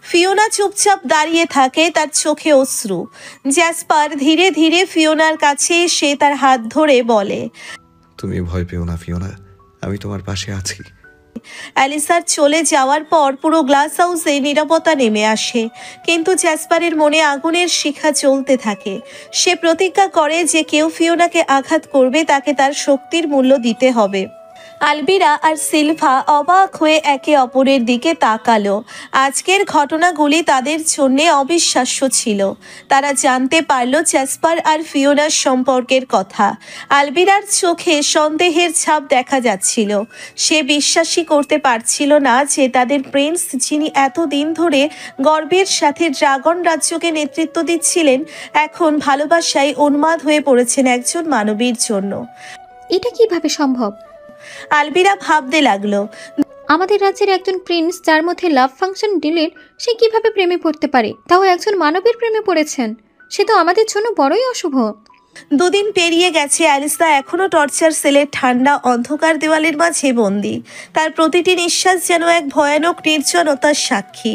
Fiona চুপচাপ দাঁড়িয়ে থাকে, তার চোখে অশ্রু। জ্যাসপার ধীরে ধীরে ফিওনার কাছে এসে তার হাত ধরে বলে, তুমি ভয় পেও না ফিওনা, আমি তোমার পাশে আছি। অ্যালিসার চলে যাওয়ার পর পুরো গ্লাস হাউসে নীরবতা নেমে আসে, কিন্তু জ্যাসপারের মনে আগুনের শিখা চলতে থাকে। সে প্রতিজ্ঞা করে যে কেউ ফিওনাকে আঘাত করবে তাকে তার শক্তির মূল্য দিতে হবে। আলবিরা আর সিলভা অবাক হয়ে একে অপরের দিকে তাকালো। আজকের ঘটনাগুলি তাদের জন্য অবিশ্বাস্য ছিল। তারা জানতে পারল জ্যাসপার আর ফিওনার সম্পর্কের কথা। আলবিরার চোখে সন্দেহের ছাপ দেখা যাচ্ছিল। সে বিশ্বাসই করতে পারছিল না যে তাদের প্রিন্স, যিনি এতদিন ধরে গর্বের সাথে ড্রাগন রাজ্যকে নেতৃত্ব দিচ্ছিলেন, এখন ভালোবাসায় উন্মাদ হয়ে পড়েছেন একজন মানবীর জন্য। এটা কিভাবে সম্ভব? আলবিরা ভাবতে লাগলো, আমাদের রাজ্যের একজন প্রিন্স যার মধ্যে লাভ ফাংশন ডিলিট, সে কিভাবে প্রেমে পড়তে পারে, তাও একজন মানবের প্রেমে পড়েছেন? সে তো আমাদের জন্য বড়ই অশুভ। দুদিন পেরিয়ে গেছে, অ্যালিসা এখনো টর্চার সেলের ঠান্ডা অন্ধকার দেওয়ালের মাঝে বন্দি। তার প্রতিটি নিঃশ্বাস যেন এক ভয়ানক নির্জনতার সাক্ষী।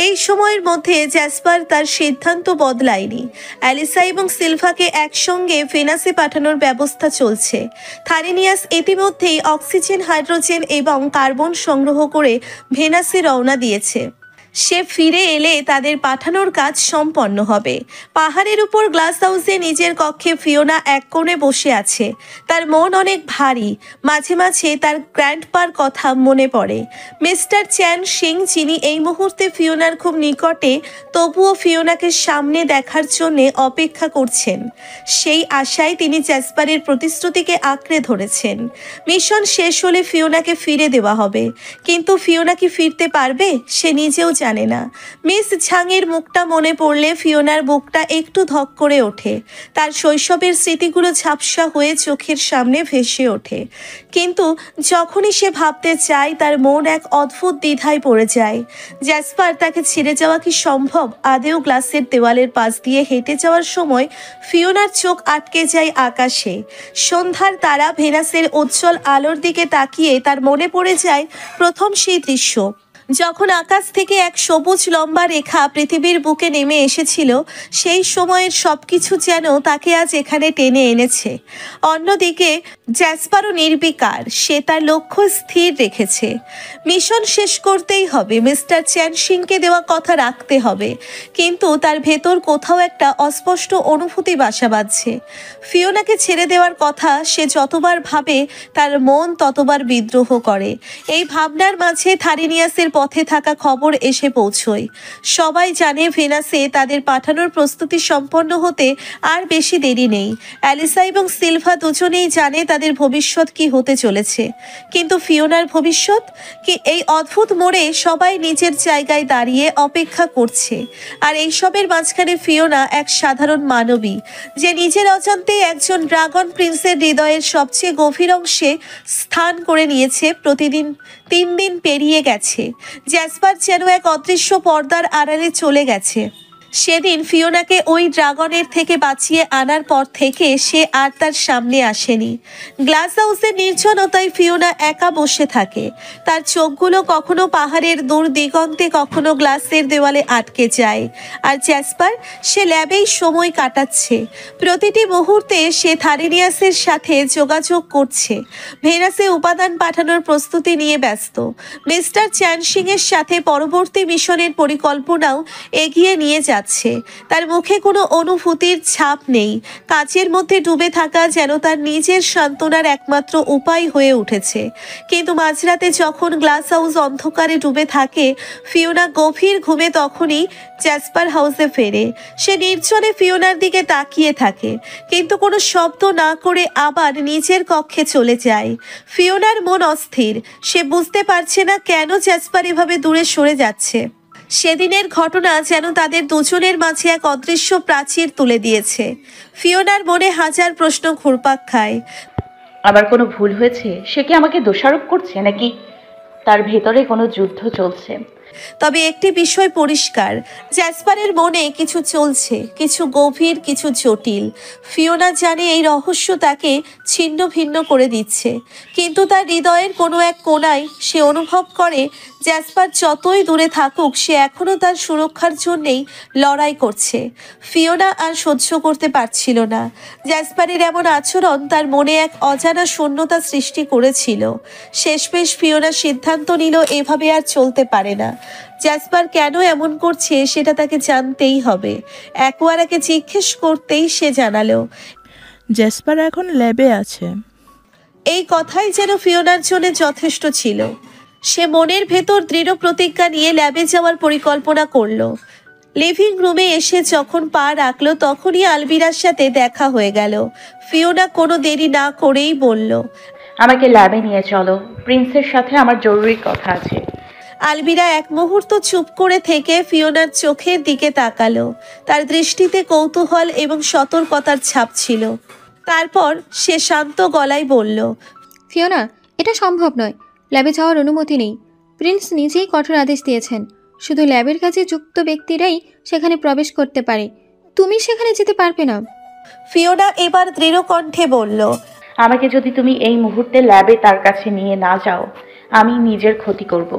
এই সময়ের মধ্যে জ্যাসপার তার সিদ্ধান্ত বদলায়নি। অ্যালিসা এবং সিলভাকে একসঙ্গে ভেনাসে পাঠানোর ব্যবস্থা চলছে। থারিনিয়াস ইতিমধ্যেই অক্সিজেন, হাইড্রোজেন এবং কার্বন সংগ্রহ করে ভেনাসে রওনা দিয়েছে। সে ফিরে এলে তাদের পাঠানোর কাজ সম্পন্ন হবে। পাহাড়ের উপর গ্লাস হাউসে নিজের কক্ষে ফিওনা এক কোণে বসে আছে। তার মন অনেক ভারী। মাঝে মাঝে তার গ্র্যান্ডপার কথা মনে পড়ে, মিস্টার চ্যান সিং, যিনি এই মুহূর্তে ফিওনার খুব নিকটে, তবুও ফিওনাকে সামনে দেখার জন্য অপেক্ষা করছেন। সেই আশায় তিনি জ্যাসপারের প্রতিশ্রুতিকে আঁকড়ে ধরেছেন। মিশন শেষ হলে ফিওনাকে ফিরে দেওয়া হবে, কিন্তু ফিওনা কি ফিরতে পারবে সে নিজেও জানে না। মিস ঝাংয়ের মুখটা মনে পড়লে ফিওনার বুকটা একটু ধক করে ওঠে। তার শৈশবের স্মৃতিগুলো ঝাপসা হয়ে চোখের সামনে ভেসে ওঠে। কিন্তু যখনই সে ভাবতে চায়, তার মন এক অদ্ভুত দ্বিধায় পড়ে যায়। জ্যাসপার তাকে ছেড়ে যাওয়া কি সম্ভব? আদেও গ্লাসের দেওয়ালের পাশ দিয়ে হেঁটে যাওয়ার সময় ফিওনার চোখ আটকে যায় আকাশে। সন্ধ্যার তারা ভেনাসের উজ্জ্বল আলোর দিকে তাকিয়ে তার মনে পড়ে যায় প্রথম সেই দৃশ্য, যখন আকাশ থেকে এক সবুজ লম্বা রেখা পৃথিবীর বুকে নেমে এসেছিল। সেই সময়ের সবকিছু যেন তাকে আজ এখানে টেনে এনেছে। অন্যদিকে জ্যাসপারও নির্বিকার। সে তার লক্ষ্য স্থির রেখেছে। মিশন শেষ করতেই হবে, মিস্টার চ্যান সিংকে দেওয়া কথা রাখতে হবে। কিন্তু তার ভেতর কোথাও একটা অস্পষ্ট অনুভূতি বাসা বাঁধছে। ফিওনাকে ছেড়ে দেওয়ার কথা সে যতবার ভাবে, তার মন ততবার বিদ্রোহ করে। এই ভাবনার মাঝে থারিনিয়াসের পথে থাকা খবর এসে পৌঁছয়। সবাই জানে ভেনাসে তাদের পাঠানোর প্রস্তুতি সম্পন্ন হতে আর বেশি দেরি নেই। অ্যালিসা এবং সিলভা দুজনেই জানে তাদের ভবিষ্যৎ কি হতে চলেছে, কিন্তু ফিওনার ভবিষ্যৎ কি? এই অদ্ভুত মোড়ে সবাই নিজের জায়গায় দাঁড়িয়ে অপেক্ষা করছে। আর এইসবের মাঝখানে ফিওনা এক সাধারণ মানবী, যে নিজের অজান্তেই একজন ড্রাগন প্রিন্সের হৃদয়ের সবচেয়ে গভীর অংশে স্থান করে নিয়েছে। প্রতিদিন 3 দিন পেরিয়ে গেছে। জ্যাসপার যেন এক অদৃশ্য পর্দার আড়ালে চলে গেছে। সেদিন ফিওনাকে ওই ড্রাগনের থেকে বাঁচিয়ে আনার পর থেকে সে আর তার সামনে আসেনি। গ্লাস হাউসের নির্জনতায় ফিওনা একা বসে থাকে। তার চোখগুলো কখনো পাহাড়ের দূর দিগন্তে, কখনো গ্লাসের দেওয়ালে আটকে যায়। আর জ্যাসপার, সে ল্যাবেই সময় কাটাচ্ছে। প্রতিটি মুহূর্তে সে থারিনিয়াসের সাথে যোগাযোগ করছে, ভেনাসে উপাদান পাঠানোর প্রস্তুতি নিয়ে ব্যস্ত। মিস্টার চ্যান সিং এর সাথে পরবর্তী মিশনের পরিকল্পনাও এগিয়ে নিয়ে যাচ্ছে। তার মুখে কোনো অনুভূতির ছাপ নেই। কাজের মধ্যে ডুবে থাকা যেন তার নিজের সান্ত্বনার একমাত্র উপায় হয়ে উঠেছে। কিন্তু মাঝরাতে যখন গ্লাস হাউস অন্ধকারে ডুবে থাকে, ফিওনা গভীর ঘুমে, তখনই জ্যাসপার হাউসে ফেরে। সে নির্জনে ফিওনার দিকে তাকিয়ে থাকে, কিন্তু কোনো শব্দ না করে আবার নিজের কক্ষে চলে যায়। ফিওনার মন অস্থির। সে বুঝতে পারছে না কেন জ্যাসপার এভাবে দূরে সরে যাচ্ছে। সেদিনের ঘটনা যেন তাদের দুজনের মাঝে এক অদৃশ্য প্রাচীর তুলে দিয়েছে। ফিওনার মনে হাজার প্রশ্ন ঘুরপাক খায়। আবার কোনো ভুল হয়েছে? সে কি আমাকে দোষারোপ করছে, নাকি তার ভেতরে কোনো যুদ্ধ চলছে? তবে একটি বিষয় পরিষ্কার, জ্যাসপারের মনে কিছু চলছে, কিছু গভীর, কিছু জটিল। ফিওনা জানে এই রহস্য তাকে ছিন্ন ভিন্ন করে দিচ্ছে, কিন্তু তার হৃদয়ের কোনো এক কোণায় সে অনুভব করে জ্যাসপার যতই দূরে থাকুক সে এখনও তার সুরক্ষার জন্যেই লড়াই করছে। ফিওনা আর সহ্য করতে পারছিল না। জ্যাসপারের এমন আচরণ তার মনে এক অজানা শূন্যতা সৃষ্টি করেছিল। শেষমেশ ফিওনা সিদ্ধান্ত নিল এভাবে আর চলতে পারে না। জ্যাসপার কেন এমন করছে সেটা তাকে জানতেই হবে। অ্যাকোয়ারাকে জিজ্ঞেস করতেই সে জানালো, জ্যাসপার এখন ল্যাবে আছে। এই কথাই যেন ফিওনার জন্য যথেষ্ট ছিল। সে মনের ভেতর দৃঢ় প্রতিজ্ঞা নিয়ে ল্যাবে যাওয়ার পরিকল্পনা করলো। লিভিং রুমে এসে যখন পা রাখলো তখনই আলবিরার সাথে দেখা হয়ে গেল। ফিওনা কোনো দেরি না করেই বলল, আমাকে ল্যাবে নিয়ে চলো, প্রিন্সের সাথে আমার জরুরি কথা আছে। আলবিরা এক মুহূর্ত চুপ করে থেকে ফিওনার চোখের দিকে তাকালো। তার দৃষ্টিতে কৌতূহল এবং সতর্কতার ছাপ ছিল। তারপর সে শান্ত গলায় বলল, ফিওনা, এটা সম্ভব নয়। ল্যাবে যাওয়ার অনুমতি নেই। প্রিন্স নিজেই কঠোর আদেশ দিয়েছেন, শুধু ল্যাবের কাজে যুক্ত ব্যক্তিরাই সেখানে প্রবেশ করতে পারে। তুমি সেখানে যেতে পারবে না। ফিওনা এবার দৃঢ় কণ্ঠে বলল, আমাকে যদি তুমি এই মুহূর্তে ল্যাবে তার কাছে নিয়ে না যাও, আমি নিজের ক্ষতি করব।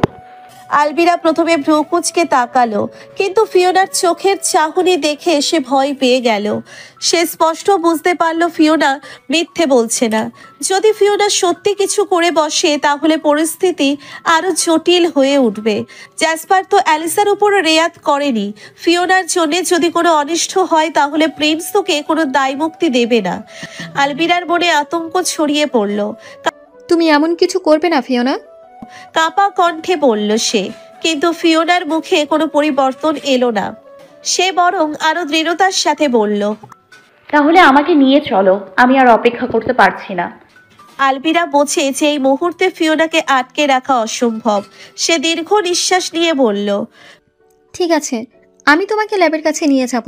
আলবিরা প্রথমে ভ্রু কুঁচকে তাকালো, কিন্তু ফিওনার চোখের চাহনি দেখে সে ভয় পেয়ে গেল। সে স্পষ্ট বুঝতে পারল ফিওনা মিথ্যে বলছে না। যদি ফিওনা সত্যি কিছু করে বসে তাহলে পরিস্থিতি আরও জটিল হয়ে উঠবে। জ্যাসপার তো অ্যালিসার উপর রেয়াত করেনি। ফিওনার জন্য যদি কোনো অনিষ্ট হয় তাহলে প্রিন্স তোকে কোনো দায়মুক্তি দেবে না। আলবিরার মনে আতঙ্ক ছড়িয়ে পড়ল। তুমি এমন কিছু করবে না ফিওনা। কাঁপা কণ্ঠে বলল সে, কিন্তু ফিওনার মুখে কোনো পরিবর্তন এলো না। সে বরং আরো দৃঢ়তার সাথে বলল, তাহলে আমাকে নিয়ে চলো, আমি আর অপেক্ষা করতে পারছি না। আলবিরা বোঝে যে এই মুহূর্তে ফিওনাকে আটকে রাখা অসম্ভব। সে দীর্ঘ নিঃশ্বাস নিয়ে বলল, ঠিক আছে, আমি তোমাকে ল্যাবের কাছে নিয়ে যাব,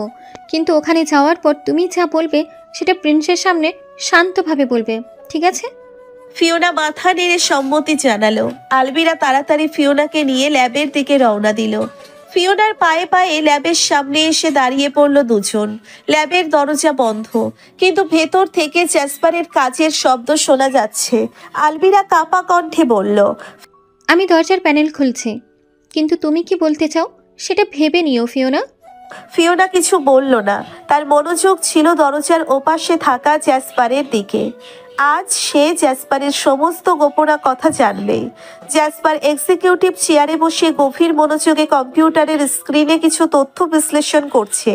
কিন্তু ওখানে যাওয়ার পর তুমি যা বলবে সেটা প্রিন্সের সামনে শান্তভাবে বলবে, ঠিক আছে? ফিওনা মাথা নেড়ে সম্মতি জানালো। আলবিরা তাড়াতাড়ি ফিওনাকে নিয়ে ল্যাবের দিকে রওনা দিল। ফিওনার পায়ে পায়ে ল্যাবের সামনে এসে দাঁড়িয়ে পড়ল দুজন। ল্যাবের দরজা বন্ধ, কিন্তু ভেতর থেকে জ্যাসপারের কাজের শব্দ শোনা যাচ্ছে। আলবিরা কাঁপা কণ্ঠে বলল, আমি দরজার প্যানেল খুলছি, কিন্তু তুমি কি বলতে চাও সেটা ভেবে নিও ফিওনা। ফিওনা কিছু বলল না। তার মনোযোগ ছিল দরজার ওপাশে থাকা জ্যাসপারের দিকে। আজ সে জ্যাসপারের সমস্ত গোপনা কথা জানবে। জ্যাসপার এক্সিকিউটিভ চেয়ারে বসে গভীর মনোযোগে কম্পিউটারের স্ক্রিনে কিছু তথ্য বিশ্লেষণ করছে।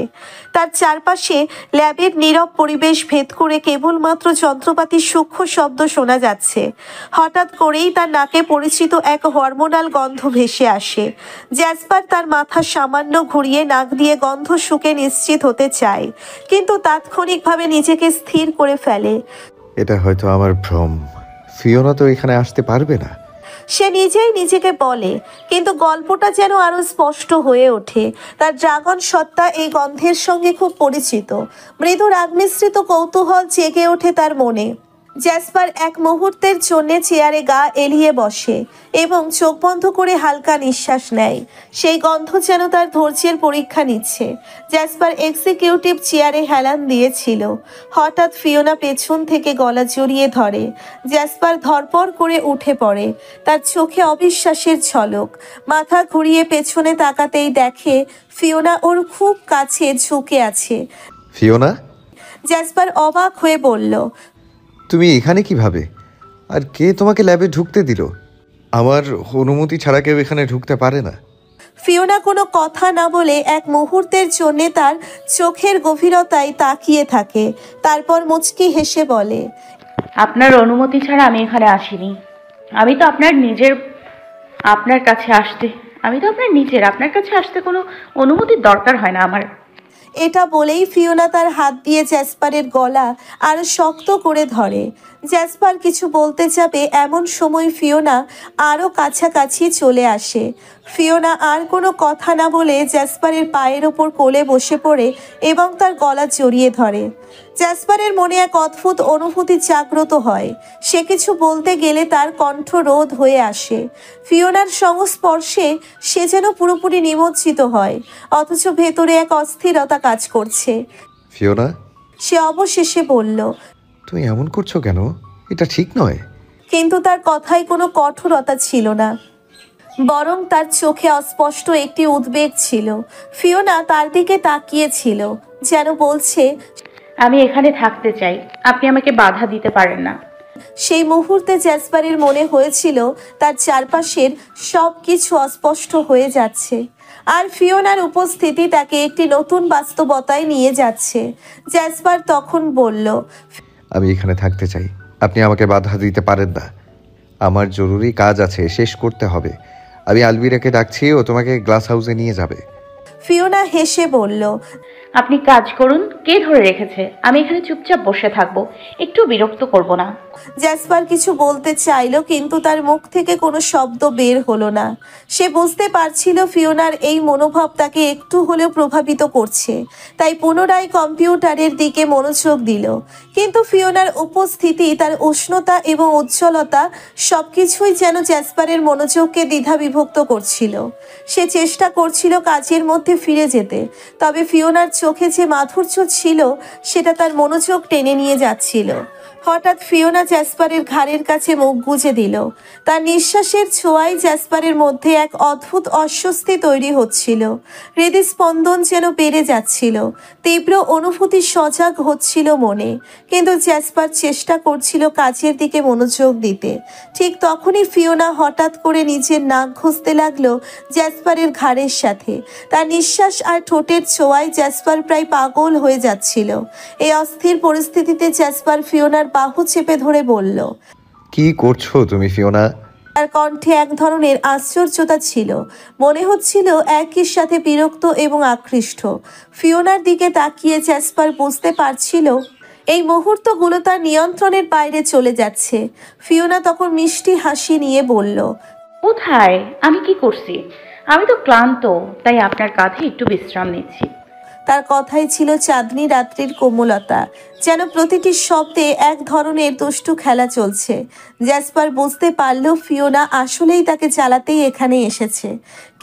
তার চারপাশে ল্যাবের নীরব পরিবেশ ভেদ করে কেবলমাত্র যন্ত্রপাতির সূক্ষ্ম শব্দ শোনা যাচ্ছে। হঠাৎ করেই তার নাকে পরিচিত এক হরমোনাল গন্ধ ভেসে আসে। জ্যাসপার তার মাথা সামান্য ঘুরিয়ে নাক দিয়ে গন্ধ শুকে নিশ্চিত হতে চায়, কিন্তু তাৎক্ষণিকভাবে নিজেকে স্থির করে ফেলে। এটা হয়তো আমার ভ্রম। ফিওনা তো এখানে আসতে পারবে না। সে নিজেই নিজেকে বলে, কিন্তু গল্পটা যেন আরো স্পষ্ট হয়ে ওঠে। তার ড্রাগন সত্তা এই গন্ধের সঙ্গে খুব পরিচিত। মৃদু রাগ মিশ্রিত কৌতূহল জেগে ওঠে তার মনে। জ্যাসপার এক মুহূর্তের জন্য চেয়ারে গা এলিয়ে বসে এবং চোখ বন্ধ করে হালকা নিঃশ্বাস নেয়। সেই গন্ধ যেন তার ধৈর্যের পরীক্ষা নিচ্ছে। জ্যাসপার এক্সিকিউটিভ চেয়ারে হেলান দিয়েছিল। হঠাৎ ফিওনা পেছন থেকে গলা জড়িয়ে ধরে। জ্যাসপার ধরপড় করে উঠে পড়ে। তার চোখে অবিশ্বাসের ঝলক। মাথা ঘুরিয়ে পেছনে তাকাতেই দেখে ফিওনা ওর খুব কাছে ঝুঁকে আছে। ফিওনা, জ্যাসপার অবাক হয়ে বলল, তুমি এখানে কিভাবে? আর কে তোমাকে ল্যাবে ঢুকতে দিল? আমার অনুমতি ছাড়া কেউ এখানে ঢুকতে পারে না। ফিওনা কোনো কথা না বলে এক মুহূর্তের জন্য তার চোখের গভীরতায় তাকিয়ে থাকে। তারপর মুচকি হেসে বলে, আপনার অনুমতি ছাড়া আমি এখানে আসিনি। আমি তো আপনার নিজের, আপনার কাছে আসতে আপনার কাছে আসতে কোনো অনুমতির দরকার হয় না আমার। এটা বলেই ফিওনা তার হাত দিয়ে জ্যাসপারের গলা আরো শক্ত করে ধরে। জ্যাসপার কিছু বলতে যাবে এমন সময় ফিওনা আরও কাছাকাছি চলে আসে। ফিওনা আর কোনো কথা না বলে জ্যাসপারের পায়ের ওপর কোলে বসে পড়ে এবং তার গলা জড়িয়ে ধরে। জ্যাসপারের মনে এক অদ্ভুত অনুভূতি জাগ্রত হয়। সে কিছু বলতে গেলে তার কণ্ঠ রোধ হয়ে আসে। ফিওনার সংস্পর্শে সে যেন পুরোপুরি নিমজ্জিত হয়, অথচ ভেতরে এক অস্থিরতা কাজ করছে। ফিওনা, সে অবশেষে বলল, তুমি এমন করছো কেন? এটা ঠিক নয়। কিন্তু তার কথায় কোনো কঠোরতা ছিল না, বরং তার চোখে অস্পষ্ট একটি উদ্বেগ ছিল। ফিওনা তার দিকে তাকিয়েছিল, যেন বলছে, আমি এখানে থাকতে চাই, আপনি আমাকে বাধা দিতে পারেন না। সেই মুহূর্তে জ্যাসপারের মনে হয়েছিল তার চারপাশের সব কিছু অস্পষ্ট হয়ে যাচ্ছে, আর ফিওনার উপস্থিতি তাকে একটি নতুন বাস্তবতায় নিয়ে যাচ্ছে। জ্যাসপার তখন বলল, আমি এখানে থাকতে চাই, আপনি আমাকে বাধা দিতে পারেন না। আমার জরুরি কাজ আছে, শেষ করতে হবে। আমি আলবিরাকে ডাকছি, ও তোমাকে গ্লাস হাউসে নিয়ে যাবে। ফিওনা হেসে বলল, আপনি কাজ করুন, কে ধরে রেখেছে? আমি এখানে চুপচাপ বসে থাকবো, একটু বিরক্ত করব না। জ্যাসপার কিছু বলতে চাইল, কিন্তু তার মুখ থেকে কোনো শব্দ বের হলো না। সে বুঝতে পারছিল ফিওনার এই মনোভাব তাকে একটু হলেও প্রভাবিত করছে, তাই পুনরায় কম্পিউটারের দিকে মনোযোগ দিল। কিন্তু ফিওনার উপস্থিতি, তার উষ্ণতা এবং উজ্জ্বলতা সবকিছুই যেন জ্যাসপারের মনোযোগকে দ্বিধাবিভক্ত করছিল। সে চেষ্টা করছিল কাজের মধ্যে ফিরে যেতে, তবে ফিওনার চোখে যে মাধুর্য ছিল সেটা তার মনোযোগ টেনে নিয়ে যাচ্ছিল। হঠাৎ ফিওনা জ্যাসপারের ঘাড়ের কাছে মুখ গুজে দিল। তার নিঃশ্বাসের ছোঁয়ায় জ্যাসপারের মধ্যে এক অদ্ভুত অস্বস্তি তৈরি হচ্ছিল। হৃদস্পন্দন যেন বেড়ে যাচ্ছিল, তীব্র অনুভূতি সজাগ হচ্ছিল মনে। কিন্তু জ্যাসপার চেষ্টা করছিল কাজের দিকে মনোযোগ দিতে। ঠিক তখনই ফিওনা হঠাৎ করে নিজের নাক ঘষতে লাগলো জ্যাসপারের ঘাড়ের সাথে। তার নিঃশ্বাস আর ঠোঁটের ছোঁয়ায় জ্যাসপার প্রায় পাগল হয়ে যাচ্ছিল। এই অস্থির পরিস্থিতিতে জ্যাসপার ফিওনার বাহু চেপে ধরে বলল, কি করছো তুমি ফিওনা? তার কণ্ঠে এক ধরনের আশ্চর্যতা ছিল, মনে হচ্ছিল একই সাথে বিরক্ত এবং আকৃষ্ট। ফিওনার দিকে তাকিয়ে জ্যাসপার বুঝতে পারছিল এই মুহূর্তগুলো তার নিয়ন্ত্রণের বাইরে চলে যাচ্ছে। ফিওনা তখন মিষ্টি হাসি নিয়ে বলল, কোথায়? আমি কি করছি? আমি তো ক্লান্ত, তাই আপনার কাঁধে একটু বিশ্রাম নিচ্ছি। তার কথাই ছিল চাঁদনি রাত্রির কোমলতা, যেন প্রতিটি শব্দে এক ধরনের দুষ্টু খেলা চলছে। জ্যাসপার বুঝতে পারল ফিওনা আসলেই তাকে চালাতেই এখানে এসেছে,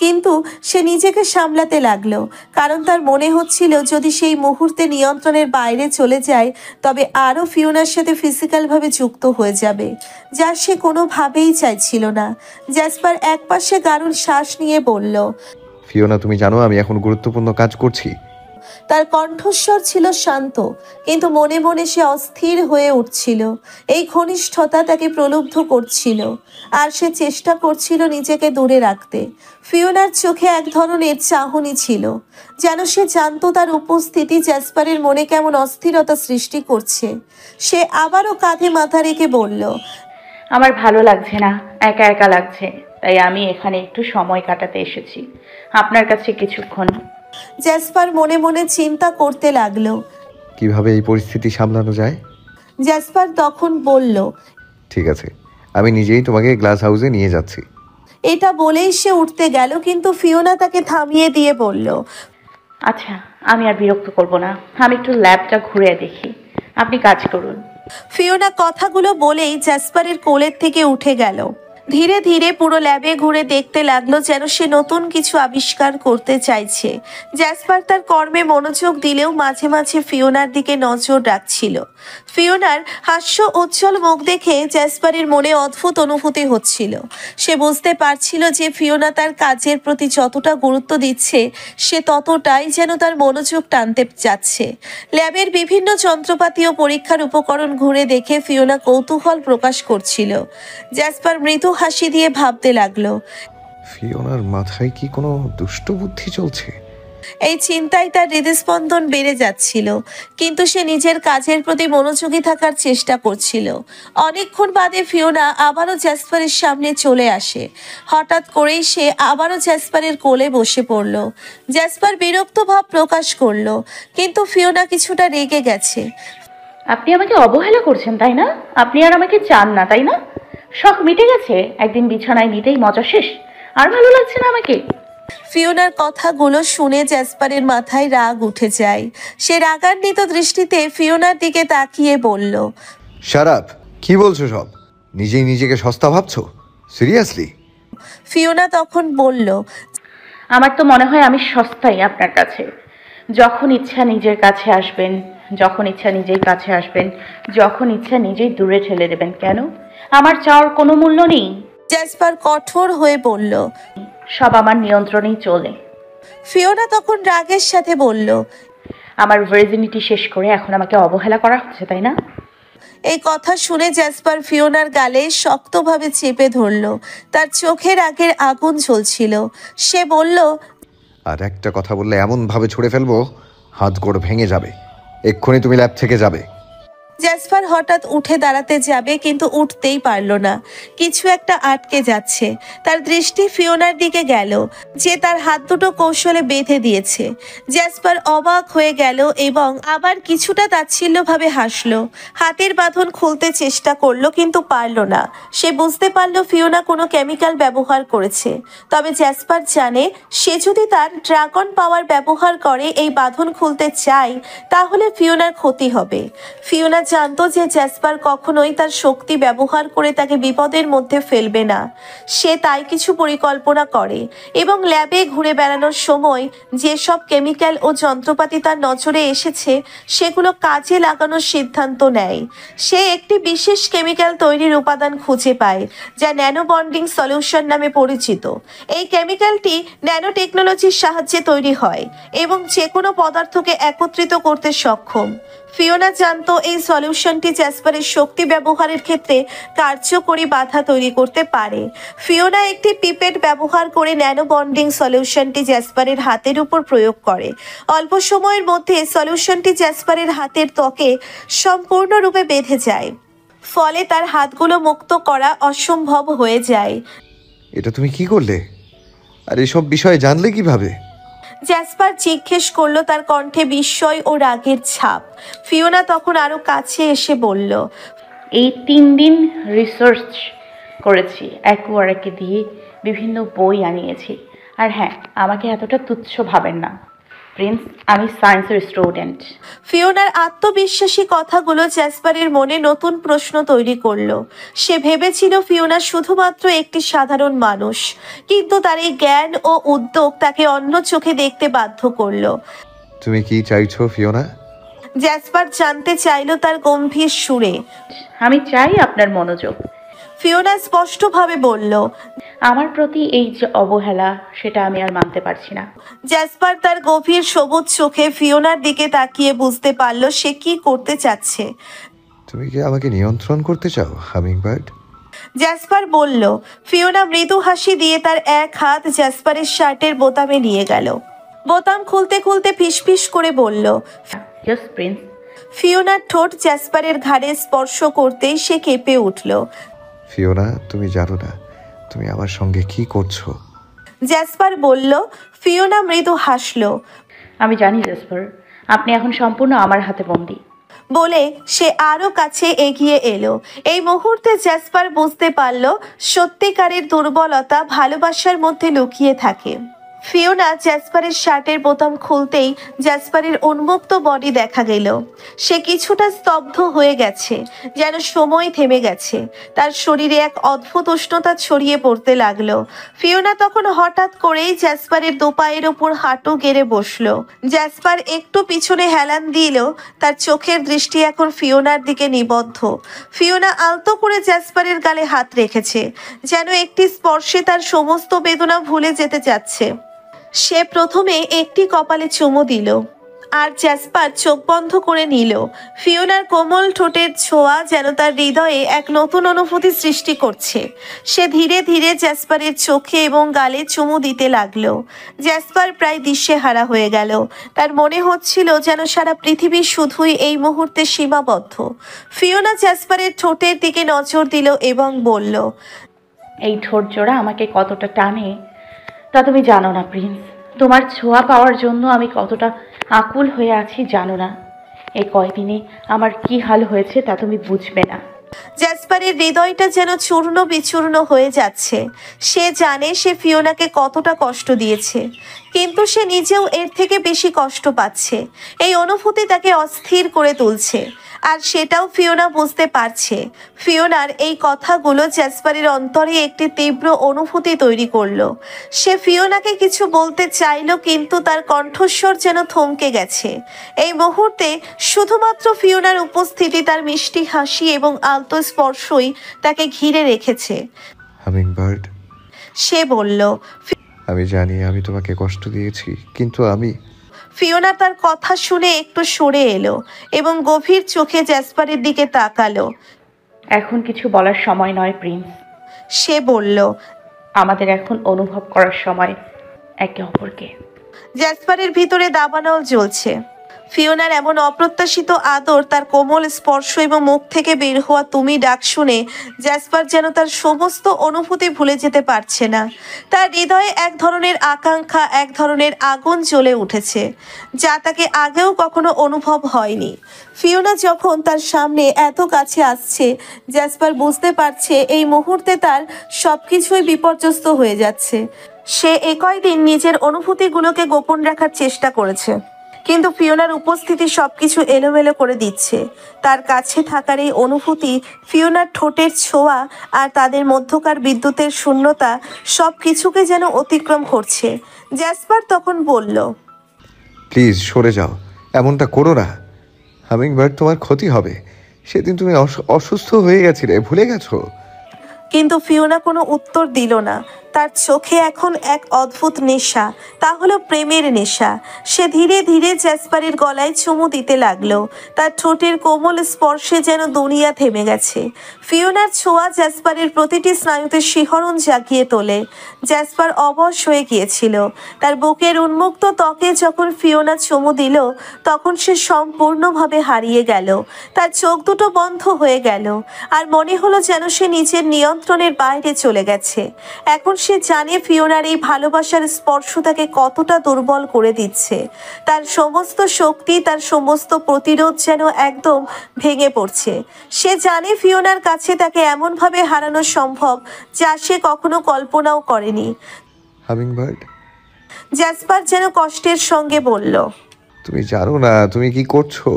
কিন্তু সে নিজেকে সামলাতে লাগলো, কারণ তার মনে হচ্ছিল যদি সেই মুহূর্তে নিয়ন্ত্রণের বাইরে চলে যায় তবে আরও ফিওনার সাথে ফিজিক্যালভাবে যুক্ত হয়ে যাবে, যা সে কোনোভাবেই চাইছিল না। জ্যাসপার একপাশে গাঢ় শ্বাস নিয়ে বলল, ফিওনা, তুমি জানো আমি এখন গুরুত্বপূর্ণ কাজ করছি। তার কণ্ঠস্বর ছিল শান্ত, কিন্তু মনে মনে সে অস্থির হয়ে উঠছিল। এই ঘনিষ্ঠতা তাকে প্রলুব্ধ করছিল, আর সে চেষ্টা করছিল নিজেকে দূরে রাখতে। ফিওনার চোখে এক ধরনের চাহনি ছিল, যেন সে জানতো তার উপস্থিতি জ্যাসপারের মনে কেমন অস্থিরতা সৃষ্টি করছে। সে আবারও কাঁধে মাথা রেখে বলল, আমার ভালো লাগছে না, একা একা লাগছে, তাই আমি এখানে একটু সময় কাটাতে এসেছি আপনার কাছে কিছুক্ষণ। জ্যাসপার মনে মনে চিন্তা করতে লাগলো। কিভাবে এই পরিস্থিতি সামলানো যায়? জ্যাসপার তখন বলল, ঠিক আছে, আমি নিজেই তোমাকে গ্লাস হাউসে নিয়ে যাচ্ছি। এটা বলেই সে উঠতে গেল, কিন্তু ফিওনা তাকে থামিয়ে দিয়ে বলল, আচ্ছা, আমি আর বিরক্ত করব না, আমি একটু ল্যাবটা ঘুরে দেখি, আপনি কাজ করুন। ফিওনা কথাগুলো বলেই জ্যাসপারের কোলের থেকে উঠে গেল। ধীরে ধীরে পুরো ল্যাবে ঘুরে দেখতে লাগলো, যেন সে নতুন কিছু আবিষ্কার করতে চাইছে। জ্যাসপার তার কর্মে মনোযোগ দিলেও মাঝে মাঝে ফিওনার দিকে নজর রাখছিল। ফিওনার হাস্য উজ্জ্বল মুখ দেখে জ্যাসপারের মনে অদ্ভুত অনুভূতি হচ্ছিল। সে বুঝতে পারছিল যে ফিওনা তার কাজের প্রতি যতটা গুরুত্ব দিচ্ছে, সে ততটাই যেন তার মনোযোগ টানতে যাচ্ছে। ল্যাবের বিভিন্ন যন্ত্রপাতি ও পরীক্ষার উপকরণ ঘুরে দেখে ফিওনা কৌতূহল প্রকাশ করছিল। জ্যাসপার মৃদু হাসি দিয়ে ভাবতে লাগলো, ফিওনার মাথায় কি কোনো দুষ্ট বুদ্ধি চলছে? এই চিন্তায় তার হৃদস্পন্দন বেড়ে যাচ্ছিল, কিন্তু সে নিজের কাজের প্রতি মনোযোগী থাকার চেষ্টা করছিল। অনেকক্ষণ বাদে ফিওনা আবারও জ্যাসপারের সামনে চলে আসে। হঠাৎ করেই সে আবারও জ্যাসপারের কোলে বসে পড়ল। জ্যাসপার বিরক্ত ভাব প্রকাশ করলো, কিন্তু ফিওনা কিছুটা রেগে গেছে। আপনি আমাকে অবহেলা করছেন তাই না? আপনি আর আমাকে চান না তাই না? শখ মিটে গেছে, একদিন বিছানায় নিতেই মজা শেষ, আর ভালো লাগছে না আমাকে। ফিওনার কথাগুলো শুনে জ্যাসপারের মাথায় রাগ উঠে যায়। সে রাগান্বিত দৃষ্টিতে ফিওনার দিকে তাকিয়ে বলল, শারাপ, কি বলছো সব? নিজেই নিজেকে সস্তা ভাবছো? সিরিয়াসলি? ফিওনা তখন বলল, আমার তো মনে হয় আমি সস্তাই আপনার কাছে। যখন ইচ্ছা নিজের কাছে আসবেন, যখন ইচ্ছা নিজেই কাছে আসবেন, যখন ইচ্ছা নিজেই দূরে ঠেলে দেবেন। কেন? আমার চাওয়ার কোনো মূল্য নেই? জ্যাসপার কঠোর হয়ে বলল। সব আমার নিয়ন্ত্রণেই চলে। ফিওনা তখন রাগের সাথে বলল, আমার ভার্জিনিটি শেষ করে এখন আমাকে অবহেলা করা হচ্ছে তাই না? এই কথা শুনে জ্যাসপার ফিওনার গালে শক্তভাবে চেপে ধরল। তার চোখের আগের আগুন জ্বলছিল। সে বলল, আর একটা কথা বললে এমনভাবে ছুঁড়ে ফেলবো, হাত গোড় ভেঙে যাবে। এক্ষুনি তুমি ল্যাব থেকে যাবে। জ্যাসপার হঠাৎ উঠে দাঁড়াতে যাবে, কিন্তু উঠতেই পারল না। কিছু একটা আটকে যাচ্ছে। তার দৃষ্টি ফিওনার দিকে গেল, যে তার হাত দুটো কৌশলে বেঁধে দিয়েছে। জ্যাসপার অবাক হয়ে গেল এবং আবার কিছুটা তাচ্ছিল্যভাবে হাসলো। হাতের বাঁধন খুলতে চেষ্টা করলো, কিন্তু পারল না। সে বুঝতে পারল ফিওনা কোনো কেমিক্যাল ব্যবহার করেছে। তবে জ্যাসপার জানে, সে যদি তার ড্রাগন পাওয়ার ব্যবহার করে এই বাঁধন খুলতে চায়, তাহলে ফিওনার ক্ষতি হবে। ফিওনা জানতো যে জ্যাসপার কখনোই তার শক্তি ব্যবহার করে তাকে বিপদের মধ্যে ফেলবে না। সে তাই কিছু পরিকল্পনা করে এবং ল্যাবে ঘুরে বেড়ানোর সময় যেসব কেমিক্যাল ও যন্ত্রপাতি তার নজরে এসেছে সেগুলো কাজে লাগানোর সিদ্ধান্ত নেয়। সে একটি বিশেষ কেমিক্যাল তৈরির উপাদান খুঁজে পায়, যা ন্যানো বন্ডিং সলিউশন নামে পরিচিত। এই কেমিক্যালটি ন্যানো টেকনোলজির সাহায্যে তৈরি হয় এবং যে কোনো পদার্থকে একত্রিত করতে সক্ষম। ফিওনা জানতো এই সলিউশনটি জ্যাসপারের শক্তি ব্যবহারের ক্ষেত্রে কার্যকরী বাধা তৈরি করতে পারে। ফিওনা একটি পিপেট ব্যবহার করে ন্যানো বন্ডিং সলিউশনটি জ্যাসপারের হাতের উপর প্রয়োগ করে। অল্প সময়ের মধ্যে সলিউশনটি জ্যাসপারের হাতের ত্বকে সম্পূর্ণরূপে বেঁধে যায়, ফলে তার হাতগুলো মুক্ত করা অসম্ভব হয়ে যায়। এটা তুমি কি করলে? আর এসব বিষয়ে জানলে কিভাবে? জ্যাসপার জিজ্ঞেস করলো, তার কণ্ঠে বিস্ময় ও রাগের ছাপ। ফিওনা তখন আরো কাছে এসে বলল, এই 3 দিন রিসার্চ করেছি, অ্যাকুয়ারাকে দিয়ে বিভিন্ন বই আনিয়েছি। আর হ্যাঁ, আমাকে এতটা তুচ্ছ ভাবেন না প্রিন্স, আমি সায়েন্সের স্টুডেন্ট। ফিওনার আত্মবিশ্বাসী কথাগুলো জ্যাসপারের মনে নতুন প্রশ্ন তৈরি করলো। সে ভেবেছিল ফিওনা শুধুমাত্র একটি সাধারণ মানুষ, কিন্তু তার এই জ্ঞান ও উদ্যোগ তাকে অন্য চোখে দেখতে বাধ্য করলো। তুমি কি চাইছো ফিওনা? জ্যাসপার জানতে চাইলো তার গম্ভীর সুরে। আমি চাই আপনার মনোযোগ। ফিওনা স্পষ্টভাবে বলল। আমার প্রতি এই যে অবহেলা, সেটা আমি আর মানতে পারছি না। জ্যাসপার তার গভীর সবুজ চোখে ফিওনার দিকে তাকিয়ে বুঝতে পারল সে কি করতে চাচ্ছে। তুমি কি আমাকে নিয়ন্ত্রণ করতে চাও, হামিংবার্ড? জ্যাসপার বলল। ফিওনা মৃদু হাসি দিয়ে তার এক হাত জ্যাসপারের শার্টের বোতামে নিয়ে গেল। বোতাম খুলতে খুলতে ফিসফিস করে বলল। Yes Prince. ফিওনার ঠোঁট জ্যাসপারের ঘাড়ে স্পর্শ করতেই সে কেঁপে উঠল। ফিওনা, তুমি জানো না তুমি আমার সঙ্গে কি করছো? জ্যাসপার বলল। ফিওনা মৃদু হাসল। আমি জানি জেসপার, আপনি এখন সম্পূর্ণ আমার হাতে বন্দী। বলে সে আরো কাছে এগিয়ে এলো। এই মুহূর্তে জ্যাসপার বুঝতে পারল সত্যিকারের দুর্বলতা ভালোবাসার মধ্যে লুকিয়ে থাকে। ফিওনা জ্যাসপারের শার্টের বোতাম খুলতেই জ্যাসপারের উন্মুক্ত বডি দেখা গেল। সে কিছুটা স্তব্ধ হয়ে গেছে, যেন সময় থেমে গেছে। তার শরীরে এক অদ্ভুত উষ্ণতা ছড়িয়ে পড়তে লাগলো। ফিওনা তখন হঠাৎ করেই জ্যাসপারের দোপায়ের ওপর হাঁটু গেড়ে বসলো। জ্যাসপার একটু পিছনে হেলান দিল। তার চোখের দৃষ্টি এখন ফিওনার দিকে নিবদ্ধ। ফিওনা আলতো করে জ্যাসপারের গালে হাত রেখেছে, যেন একটি স্পর্শে তার সমস্ত বেদনা ভুলে যেতে চাচ্ছে। সে প্রথমে একটি কপালে চুমু দিল, আর জ্যাসপার চোখ বন্ধ করে নিল। ফিওনার কোমল ঠোঁটের ছোঁয়া যেন তার হৃদয়ে এক নতুন অনুভূতি সৃষ্টি করছে। সে ধীরে ধীরে জ্যাসপারের চোখে এবং গালে চুমু দিতে লাগলো। জ্যাসপার প্রায় দিশেহারা হয়ে গেল। তার মনে হচ্ছিল যেন সারা পৃথিবী শুধুই এই মুহূর্তে সীমাবদ্ধ। ফিওনা জ্যাসপারের ঠোঁটের দিকে নজর দিল এবং বলল, এই ঠোঁট জোড়া আমাকে কতটা টানে তা তুমি জানো না প্রিন্স। তোমার ছোঁয়া পাওয়ার জন্য আমি কতটা আকুল হয়ে আছি জানো না। এই কয়দিনে আমার কি হাল হয়েছে তা তুমি বুঝবে না। জ্যাসপারের হৃদয়টা যেন চূর্ণ বিচূর্ণ হয়ে যাচ্ছে। সে জানে সে ফিওনাকে কতটা কষ্ট দিয়েছে, কিন্তু সে নিজেও এর থেকে বেশি কষ্ট পাচ্ছে। এই অনুভূতি তাকে অস্থির করে তুলছে, আর সেটাও ফিওনা বুঝতে পারছে। ফিওনার এই কথাগুলো জ্যাসপারের অন্তরে একটি তীব্র অনুভূতি তৈরি করলো। সে ফিওনাকে কিছু বলতে চাইলো, কিন্তু তার কণ্ঠস্বর যেন থমকে গেছে। এই মুহূর্তে শুধুমাত্র ফিওনার উপস্থিতি, তার মিষ্টি হাসি এবং আলতো স্পর্শই তাকে ঘিরে রেখেছে। হামিংবার্ড, সে বলল। আমি জানি আমি তোমাকে কষ্ট দিয়েছি, কিন্তু আমি ফিওনা তার কথা শুনে একটু সরে এলো এবং গভীর চোখে জ্যাসপারের দিকে তাকালো। এখন কিছু বলার সময় নয় প্রিন্স। সে বলল। আমাদের এখন অনুভব করার সময় একে অপরকে। জ্যাসপারের ভিতরে দাবানল জ্বলছে। ফিওনার এমন অপ্রত্যাশিত আদর, তার কোমল স্পর্শ এবং মুখ থেকে বের হওয়া তুমি ডাক শুনে জ্যাসপার যেন তার সমস্ত অনুভূতি ভুলে যেতে পারছে না। তার হৃদয়ে এক ধরনের আকাঙ্ক্ষা, এক ধরনের আগুন জ্বলে উঠেছে, যা তাকে আগেও কখনো অনুভব হয়নি। ফিওনা যখন তার সামনে এত কাছে আসছে, জ্যাসপার বুঝতে পারছে এই মুহূর্তে তার সবকিছুই বিপর্যস্ত হয়ে যাচ্ছে। সে এ কয়দিন নিজের অনুভূতিগুলোকে গোপন রাখার চেষ্টা করেছে, কিন্তু ফিওনার উপস্থিতি সবকিছু এলোমেলো করে দিচ্ছে। তার কাছে থাকার এই অনুভূতি, ফিওনার ঠোঁটের ছোঁয়া আর তাদের মধ্যকার বিদ্যুতের শূন্যতা সব কিছুকে যেন অতিক্রম করছে। জ্যাসপার তখন বলল। প্লিজ সরে যাও, এমনটা করো না। হামিংবার্ড, তোমার ক্ষতি হবে। সেদিন তুমি অসুস্থ হয়ে গেছিলে, ভুলে গেছো? কিন্তু ফিওনা কোনো উত্তর দিল না। তার চোখে এখন এক অদ্ভুত নেশা, তা হলো প্রেমের নেশা। সে ধীরে ধীরে জ্যাসপারের গলায় চুমু দিতে লাগলো। তার ঠোঁটের কোমল স্পর্শে যেন দুনিয়া থেমে গেছে। ফিওনার ছোঁয়া জ্যাসপারের প্রতিটি স্নায়ুতে শিহরণ জাগিয়ে তোলে। জ্যাসপার অবশ হয়ে গিয়েছিল। তার বুকের উন্মুক্ত ত্বকে যখন ফিওনা চুমু দিল, তখন সে সম্পূর্ণভাবে হারিয়ে গেল। তার চোখ দুটো বন্ধ হয়ে গেল, আর মনে হলো যেন সে নিজের নিয়ন্ত্রণের বাইরে চলে গেছে। এখন সে জানে ফিওনার এই ভালোবাসার স্পর্শ তাকে কতটা দুর্বল করে দিচ্ছে। তার সমস্ত শক্তি, তার সমস্ত প্রতিরোধ যেন একদম ভেঙে পড়ছে। সে জানে ফিওনার কাছে তাকে এমনভাবে হারানো সম্ভব, যা সে কখনো কল্পনাও করেনি। হামিংবার্ড, জ্যাসপার যেন কষ্টের সঙ্গে বলল। তুমি জানো না তুমি কি করছো?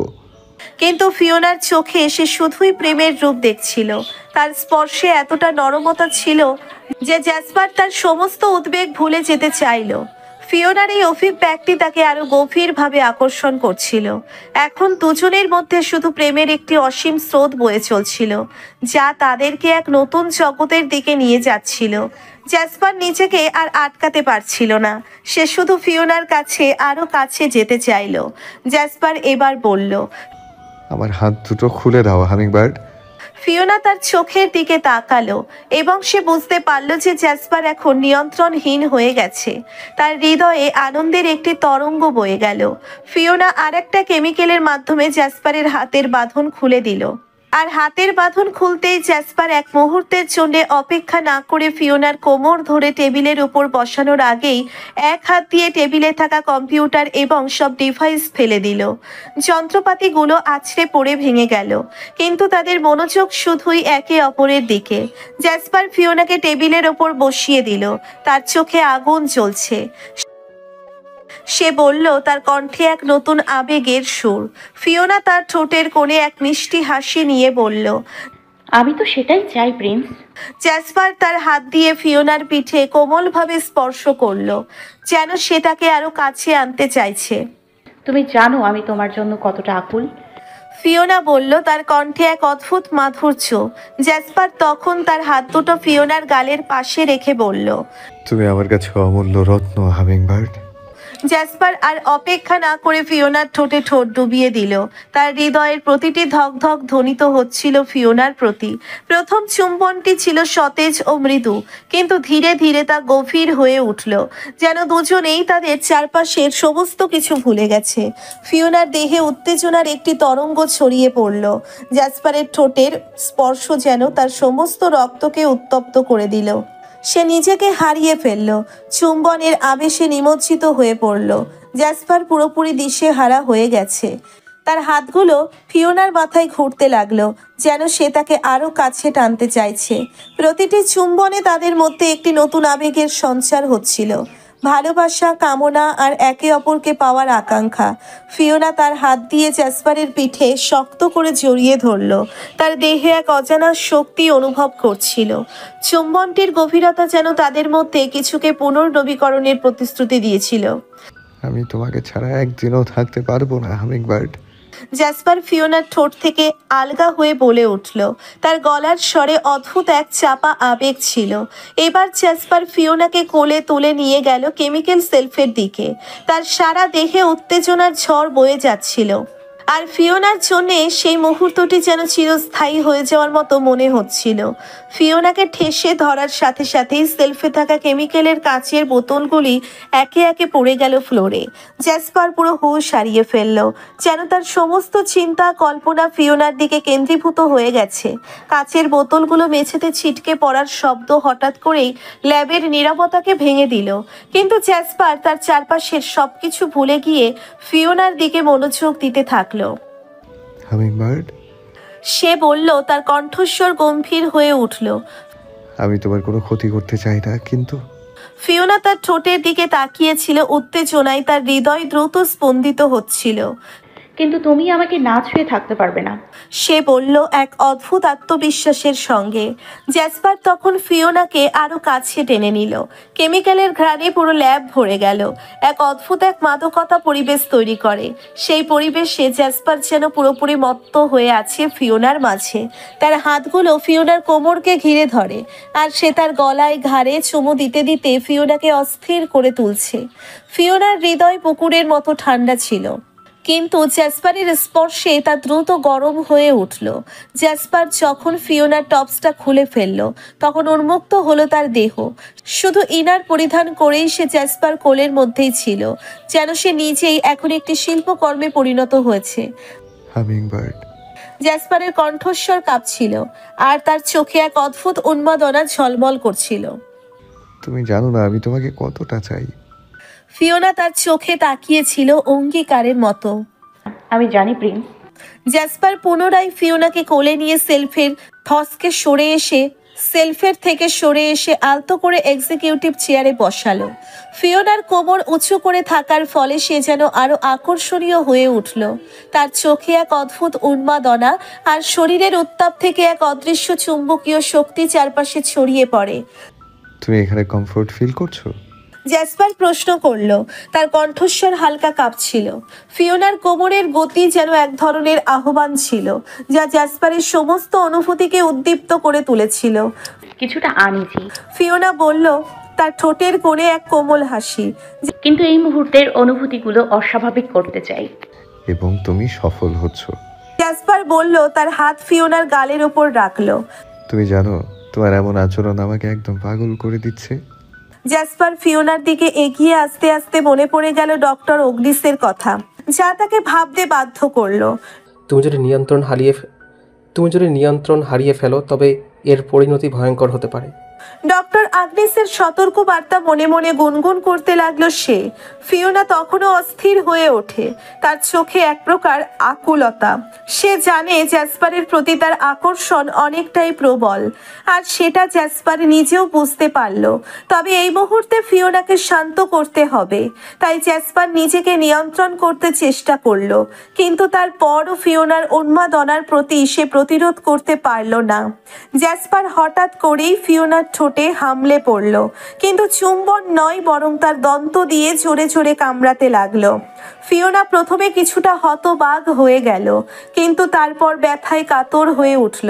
কিন্তু ফিওনার চোখে সে শুধুই প্রেমের রূপ দেখছিল। তার স্পর্শে এতটা নরমতা ছিল যে জ্যাসপার তার সমস্ত উদ্বেগ ভুলে যেতে চাইল। ফিওনার এই অভিব্যক্তি তাকে আরো গভীরভাবে আকর্ষণ করছিল। এখন দুজনের মধ্যে শুধু প্রেমের একটি অসীম স্রোত বয়ে চলছিল, যা তাদেরকে এক নতুন জগতের দিকে নিয়ে যাচ্ছিল। জ্যাসপার নিজেকে আর আটকাতে পারছিল না। সে শুধু ফিওনার কাছে আরো কাছে যেতে চাইল। জ্যাসপার এবার বলল। আমার হাত দুটো খুলে দাও হামিংবার্ড। ফিওনা তার চোখের দিকে তাকালো এবং সে বুঝতে পারল যে জ্যাসপার এখন নিয়ন্ত্রণহীন হয়ে গেছে। তার হৃদয়ে আনন্দের একটি তরঙ্গ বয়ে গেল। ফিওনা আরেকটা কেমিক্যালের মাধ্যমে জ্যাসপারের হাতের বাঁধন খুলে দিল, আর হাতের বাঁধন খুলতেই জ্যাসপার এক মুহূর্তের জন্য অপেক্ষা না করে ফিওনার কোমর ধরে টেবিলের উপর বসানোর আগেই এক হাত দিয়ে টেবিলে থাকা কম্পিউটার এবং সব ডিভাইস ফেলে দিল। যন্ত্রপাতিগুলো আছড়ে পড়ে ভেঙে গেল, কিন্তু তাদের মনোযোগ শুধুই একে অপরের দিকে। জ্যাসপার ফিওনাকে টেবিলের ওপর বসিয়ে দিল। তার চোখে আগুন জ্বলছে। সে বলল, তার কণ্ঠে এক নতুন আবেগের সুর। ফিওনা তার ঠোঁটের কোণে এক মিষ্টি হাসি নিয়ে বলল। আমি তো সেটাই চাই প্রিন্স। জ্যাসপার তার হাত দিয়ে ফিওনার পিঠে কোমলভাবে স্পর্শ করলো, যেন সে তাকে আরো কাছে আনতে চাইছে। তুমি জানো আমি তোমার জন্য কতটা আকুল। ফিওনা বলল, তার কণ্ঠে এক অদ্ভুত মাধুর্য। জ্যাসপার তখন তার হাত দুটো ফিওনার গালের পাশে রেখে বলল। তুমি আমার কাছে অমূল্য রত্ন হামিংবার্ড। জ্যাসপার আর অপেক্ষা না করে ফিওনার ঠোঁটে ঠোঁট ডুবিয়ে দিল। তার হৃদয়ের প্রতিটি ধকধক ধ্বনিত হচ্ছিল ফিওনার প্রতি। প্রথম চুম্বনটি ছিল সতেজ ও মৃদু, কিন্তু ধীরে ধীরে তা গভীর হয়ে উঠল, যেন দুজনেই তাদের চারপাশের সমস্ত কিছু ভুলে গেছে। ফিওনার দেহে উত্তেজনার একটি তরঙ্গ ছড়িয়ে পড়ল। জ্যাসপারের ঠোঁটের স্পর্শ যেন তার সমস্ত রক্তকে উত্তপ্ত করে দিল। সে নিজেকে হারিয়ে ফেলল, চুম্বনের আবেশে নিমজ্জিত হয়ে পড়ল। জ্যাসপার পুরোপুরি দিশেহারা হয়ে গেছে। তার হাতগুলো ফিওনার মাথায় ঘুরতে লাগলো, যেন সে তাকে আরো কাছে টানতে চাইছে। প্রতিটি চুম্বনে তাদের মধ্যে একটি নতুন আবেগের সঞ্চার হচ্ছিল, ভালোবাসা, কামনা আর একে অপরকে পাওয়ার আকাঙ্ক্ষা। ফিওনা তার হাত দিয়ে জ্যাসপারের পিঠে শক্ত করে জড়িয়ে ধরল, তার দেহে এক অজানা শক্তি অনুভব করছিল। চুম্বনটির গভীরতা যেন তাদের মধ্যে কিছুকে পুনর্নবীকরণের প্রতিশ্রুতি দিয়েছিল। আমি তোমাকে ছাড়া একদিনও থাকতে পারবো না হামিংবার্ড। জ্যাসপার ফিওনার ঠোঁট থেকে আলগা হয়ে বলে উঠল, তার গলার স্বরে অদ্ভুত এক চাপা আবেগ ছিল। এবার জ্যাসপার ফিওনাকে কোলে তুলে নিয়ে গেল কেমিক্যাল সেলফের দিকে। তার সারা দেহে উত্তেজনার ঝড় বয়ে যাচ্ছিল, আর ফিওনার জন্যে সেই মুহূর্তটি যেন চিরস্থায়ী হয়ে যাওয়ার মতো মনে হচ্ছিল। ফিওনাকে ঠেসে ধরার সাথে সাথেই সেলফে থাকা কেমিক্যালের কাচের বোতলগুলি একে একে পড়ে গেল ফ্লোরে। জ্যাসপার পুরো হুঁশ হারিয়ে ফেলল, যেন তার সমস্ত চিন্তা কল্পনা ফিওনার দিকে কেন্দ্রীভূত হয়ে গেছে। কাচের বোতলগুলো মেঝেতে ছিটকে পড়ার শব্দ হঠাৎ করেই ল্যাবের নীরবতাকে ভেঙে দিল। কিন্তু জ্যাসপার তার চারপাশের সবকিছু ভুলে গিয়ে ফিওনার দিকে মনোযোগ দিতে থাকলো। হামিংবার্ড, সে বলল, তার কণ্ঠস্বর গম্ভীর হয়ে উঠল। আমি তোমার কোনো ক্ষতি করতে চাই না, কিন্তু ফিওনা তার ঠোঁটের দিকে তাকিয়েছিল, উত্তেজনায় তার হৃদয় দ্রুত স্পন্দিত হচ্ছিল। কিন্তু তুমি আমাকে না ছুঁয়ে থাকতে পারবে না, সে বলল এক অদ্ভুত আত্মবিশ্বাসের সঙ্গে। জ্যাসপার তখন ফিওনাকে আরো কাছে টেনে নিল। কেমিক্যালের ঘ্রাণে পুরো ল্যাব ভরে গেল, এক অদ্ভুত এক মাদকতা পরিবেশ তৈরি করে। সেই পরিবেশে জ্যাসপার যেন পুরোপুরি মত্ত হয়ে আছে ফিওনার মাঝে। তার হাতগুলো ফিওনার কোমরকে ঘিরে ধরে, আর সে তার গলায় ঘাড়ে চুমু দিতে দিতে ফিওনাকে অস্থির করে তুলছে। ফিওনার হৃদয় পুকুরের মতো ঠান্ডা ছিল, কিন্তু জ্যাসপারের স্পর্শে তা দ্রুত গরম হয়ে উঠল। জ্যাসপার যখন ফিওনার টপসটা খুলে ফেলল, তখন উন্মুক্ত হলো তার দেহ। শুধু ইনার পরিধান করেই সে জ্যাসপার কোলের মধ্যেই ছিল, যেন সে নিজেই এখন একটি শিল্পকর্মে পরিণত হয়েছে। হামিংবার্ড। জ্যাসপারের কণ্ঠস্বর কাঁপছিল, আর তার চোখে এক অদ্ভুত উন্মাদনা ঝলমল করছিল। তুমি জানো না আমি তোমাকে কতটা চাই। ফিওনা তার চোখে তাকিয়েছিল অঙ্গীকারের মতো। আমি জানি প্রিন্স। জ্যাসপার পুনরায় ফিওনাকে কোলে নিয়ে সেলফের থেকে সরে এসে আলতো করে এক্সিকিউটিভ চেয়ারে বসালো। ফিওনার কোমর উঁচু করে থাকার ফলে সে যেন আরো আকর্ষণীয় হয়ে উঠল। তার চোখে এক অদ্ভুত উন্মাদনা, আর শরীরের উত্তাপ থেকে এক অদৃশ্য চুম্বকীয় শক্তি চারপাশে ছড়িয়ে পড়ে। তুমি এখানে কমফোর্ট ফিল করছো? জ্যাসপার প্রশ্ন করলো, তার কণ্ঠস্বর হালকা কাঁপছিল। ফিওনার কোমরের গতি যেন এক ধরনের আহ্বান ছিল, যা জ্যাসপারের সমস্ত অনুভূতিকে উদ্দীপ্ত করে তুলেছিল। কিছুটা আনিজি, ফিওনা বলল, তার ঠোঁটের কোণে এক কোমল হাসি। কিন্তু এই মুহূর্তের অনুভূতিগুলো অস্বাভাবিক করতে চাই। এবং তুমি সফল হচ্ছ। জ্যাসপার বলল, তার হাত ফিওনার গালের ওপর রাখলো। তুমি জানো তোমার এমন আচরণ আমাকে একদম পাগল করে দিচ্ছে। জ্যাসপার ফিওনার দিকে এগিয়ে আসতে আসতে মনে পড়ে গেল ডক্টর অগ্নিসের কথা, যা তাকে ভাবতে বাধ্য করলো। তুমি যদি নিয়ন্ত্রণ হারিয়ে ফেলো তবে এর পরিণতি ভয়ঙ্কর হতে পারে। ডক্টর আগ্নেসের সতর্ক বার্তা মনে মনে গুনগুন করতে লাগলো সে। ফিওনা তখনও অস্থির হয়ে ওঠে, তার চোখে এক প্রকার আকুলতা। সে জানে জ্যাসপারের প্রতি তার আকর্ষণ অনেকটাই প্রবল, আর সেটা জ্যাসপার নিজেও বুঝতে পারল। তবে এই মুহূর্তে ফিওনাকে শান্ত করতে হবে, তাই জ্যাসপার নিজেকে নিয়ন্ত্রণ করতে চেষ্টা করলো। কিন্তু তারপরও ফিওনার উন্মাদনার প্রতি সে প্রতিরোধ করতে পারল না। জ্যাসপার হঠাৎ করেই ফিওনার ঠোঁটে হামলে পড়ল, কিন্তু চুম্বন নয়, বরং তার দন্ত দিয়ে জোরে জোরে কামড়াতে লাগলো। ফিওনা প্রথমে কিছুটা হতবাক হয়ে গেল, কিন্তু তারপর ব্যথায় কাতর হয়ে উঠল।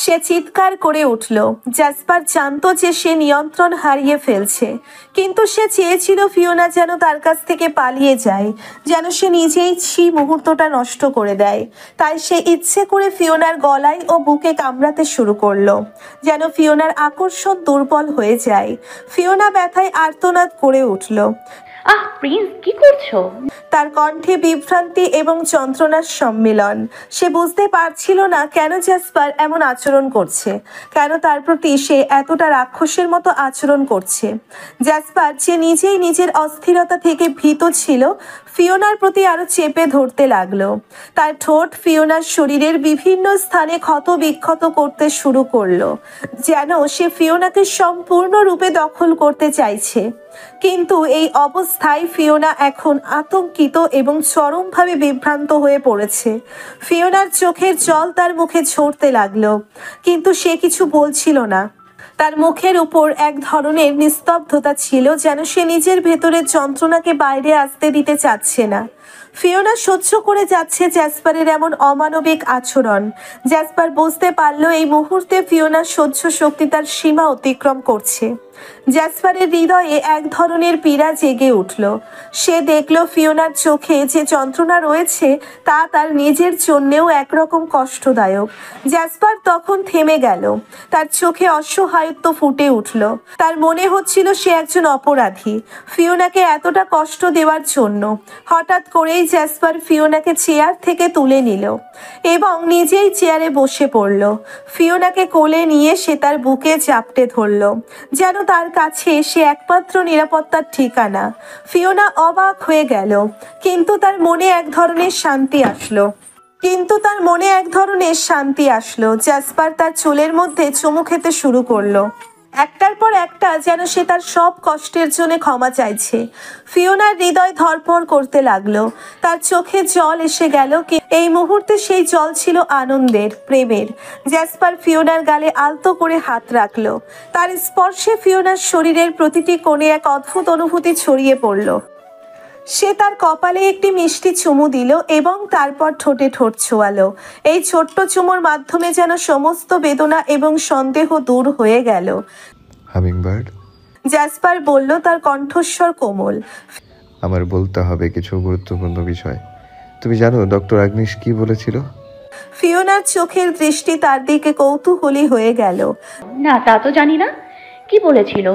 সে চিৎকার করে উঠল। জ্যাসপার জানতো যে সে নিয়ন্ত্রণ হারিয়ে ফেলছে, কিন্তু সে চেয়েছিল ফিওনা যেন তার কাছ থেকে পালিয়ে যায়, যেন সে নিজেই সেই মুহূর্তটা নষ্ট করে দেয়। তাই সে ইচ্ছে করে ফিওনার গলায় ও বুকে কামড়াতে শুরু করলো, যেন ফিওনার আকর্ষণ দুর্বল হয়ে যায়। ফিওনা ব্যথায় আর্তনাদ করে উঠল। প্রিন্স কি করছো? তার কণ্ঠে বিভ্রান্তি এবং যন্ত্রণার সম্মিলন। সে বুঝতে পারছিল না কেন জ্যাসপার এমন আচরণ করছে, কেন তার প্রতি সে এতটা রাক্ষসের মতো আচরণ করছে। জ্যাসপার যে নিজেই নিজের অস্থিরতা থেকে ভীত ছিল, ফিওনার প্রতি আরো চেপে ধরতে লাগলো। তার ঠোঁট ফিওনার শরীরের বিভিন্ন স্থানে ক্ষত বিক্ষত করতে শুরু করলো, যেন সে ফিওনাকে সম্পূর্ণরূপে দখল করতে চাইছে। কিন্তু এই অবস্থায় ফিওনা এখন আতঙ্কিত এবং চরমভাবে বিভ্রান্ত হয়ে পড়েছে। ফিওনার চোখের জল তার মুখে ঝরতে লাগলো, কিন্তু সে কিছু বলছিল না। তার মুখের উপর এক ধরনের নিস্তব্ধতা ছিল, যেন সে নিজের ভেতরের যন্ত্রণাকে বাইরে আসতে দিতে চাচ্ছে না। ফিওনা সহ্য করে যাচ্ছে জ্যাসপারের এমন অমানবিক আচরণ। জ্যাসপার বুঝতে পারল এই মুহূর্তে ফিওনার সহ্য শক্তি তার সীমা অতিক্রম করছে। জ্যাসপারের হৃদয়ে এক ধরনের পীড়া জেগে উঠল। সে দেখল ফিওনার চোখে যে যন্ত্রণা রয়েছে তা তার নিজের জন্যেও একরকম কষ্টদায়ক। জ্যাসপার তখন থেমে গেল। তার চোখে অসহায়ত্ব ফুটে উঠল। তার মনে হচ্ছিল সে একজন অপরাধী, ফিওনাকে এতটা কষ্ট দেওয়ার জন্য। হঠাৎ করেই জ্যাসপার ফিওনাকে চেয়ার থেকে তুলে নিল এবং নিজেই চেয়ারে বসে পড়ল। ফিওনাকে কোলে নিয়ে সে তার বুকে চাপটে ধরল, যেন তার কাছে সে একমাত্র নিরাপত্তার ঠিকানা। ফিওনা অবাক হয়ে গেল, কিন্তু তার মনে এক ধরনের শান্তি আসলো। জ্যাসপার তার চুলের মধ্যে চুমু খেতে শুরু করলো, একটার পর একটা, যেন সে তার সব কষ্টের জন্য ক্ষমা চাইছে। ফিওনার হৃদয় ধড়ফড় করতে লাগলো, তার চোখে জল এসে গেল। এই মুহূর্তে সেই জল ছিল আনন্দের, প্রেমের। জ্যাসপার ফিওনার গালে আলতো করে হাত রাখলো। তার স্পর্শে ফিওনার শরীরের প্রতিটি কোণে এক অদ্ভুত অনুভূতি ছড়িয়ে পড়ল। সে তার কপালে একটি মিষ্টি চুমু দিল এবং তারপর ঠোঁটে ঠোঁট ছোঁয়ালো। এই ছোট্ট চুমুর মাধ্যমে যেন সমস্ত বেদনা এবং সন্দেহ দূর হয়ে গেল। হামিংবার্ড, জ্যাসপার বলল, তার কণ্ঠস্বর কোমল। আমার বলতে হবে কিছু গুরুত্বপূর্ণ বিষয়। তুমি জানো ডক্টর আগ্নেশ কি বলেছিল? ফিওনার চোখের দৃষ্টি তার দিকে কৌতূহলী হয়ে গেল। না, তা তো জানি না। কি বলেছিল?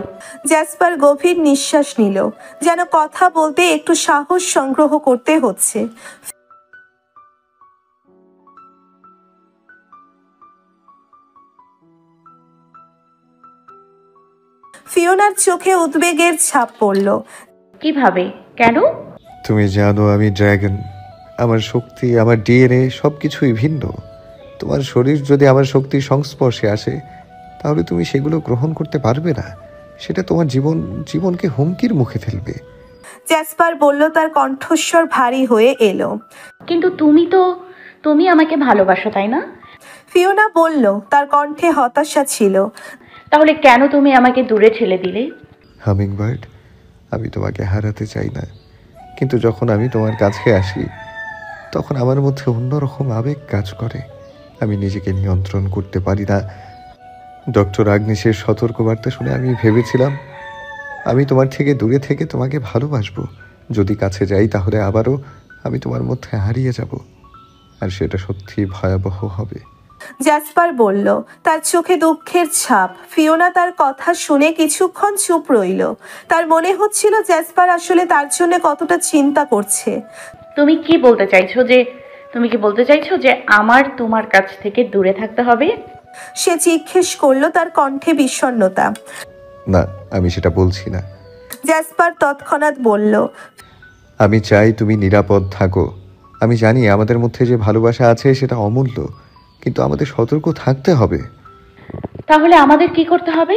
জ্যাসপার গভীর নিঃশ্বাস নিল, যেন কথা বলতে একটু সাহস সংগ্রহ করতে হচ্ছে। ফিওনার চোখে উদ্বেগের ছাপ পড়ল। কিভাবে? কেন? তুমি জানো আমি ড্র্যাগন। আমার শক্তি, আমার ডিএনএ সব কিছুই ভিন্ন। তোমার শরীর যদি আমার শক্তির সংস্পর্শে আসে, তাহলে তুমি সেগুলো গ্রহণ করতে পারবে না। সেটা তোমার জীবনকে হুমকির মুখে ফেলবে। জ্যাসপার বলল, তার কণ্ঠস্বর ভারী হয়ে এলো। কিন্তু তুমি আমাকে ভালোবাসো, তাই না? ফিওনা বলল, তার কণ্ঠে হতাশা ছিল। তাহলে কেন তুমি আমাকে দূরে ঠেলে দিলে? হামিংবার্ড, আমি তোমাকে হারাতে চাই না, কিন্তু যখন আমি তোমার কাছে আসি তখন আমার মধ্যে অন্যরকম আবেগ কাজ করে। আমি নিজেকে নিয়ন্ত্রণ করতে পারি না। ডক্টর আগ্নেশের সতর্কবার্তা শুনে আমি ভেবেছিলাম আমি তোমার থেকে দূরে থেকে তোমাকে ভালোবাসবো। যদি কাছে যাই তাহলে আবারও আমি তোমার মধ্যে হারিয়ে যাব, আর সেটা সত্যি ভয়াবহ হবে। জ্যাসপার বলল, তার চোখে দুঃখের ছাপ। ফিওনা তার কথা শুনে কিছুক্ষণ চুপ রইল। তার মনে হচ্ছিল জ্যাসপার আসলে তার জন্য কতটা চিন্তা করছে। তুমি কি বলতে চাইছো যে আমার তোমার কাছ থেকে দূরে থাকতে হবে? সে জিজ্ঞেস করলো, তার কণ্ঠে বিষণ্ণতা। না, আমি সেটা বলছি না। জ্যাসপার তৎক্ষণাৎ বলল, আমি চাই তুমি নিরাপদ থাকো। আমি জানি আমাদের মধ্যে যে ভালোবাসা আছে সেটা অমূল্য, কিন্তু আমাদের সতর্ক থাকতে হবে। তাহলে আমাদের কি করতে হবে?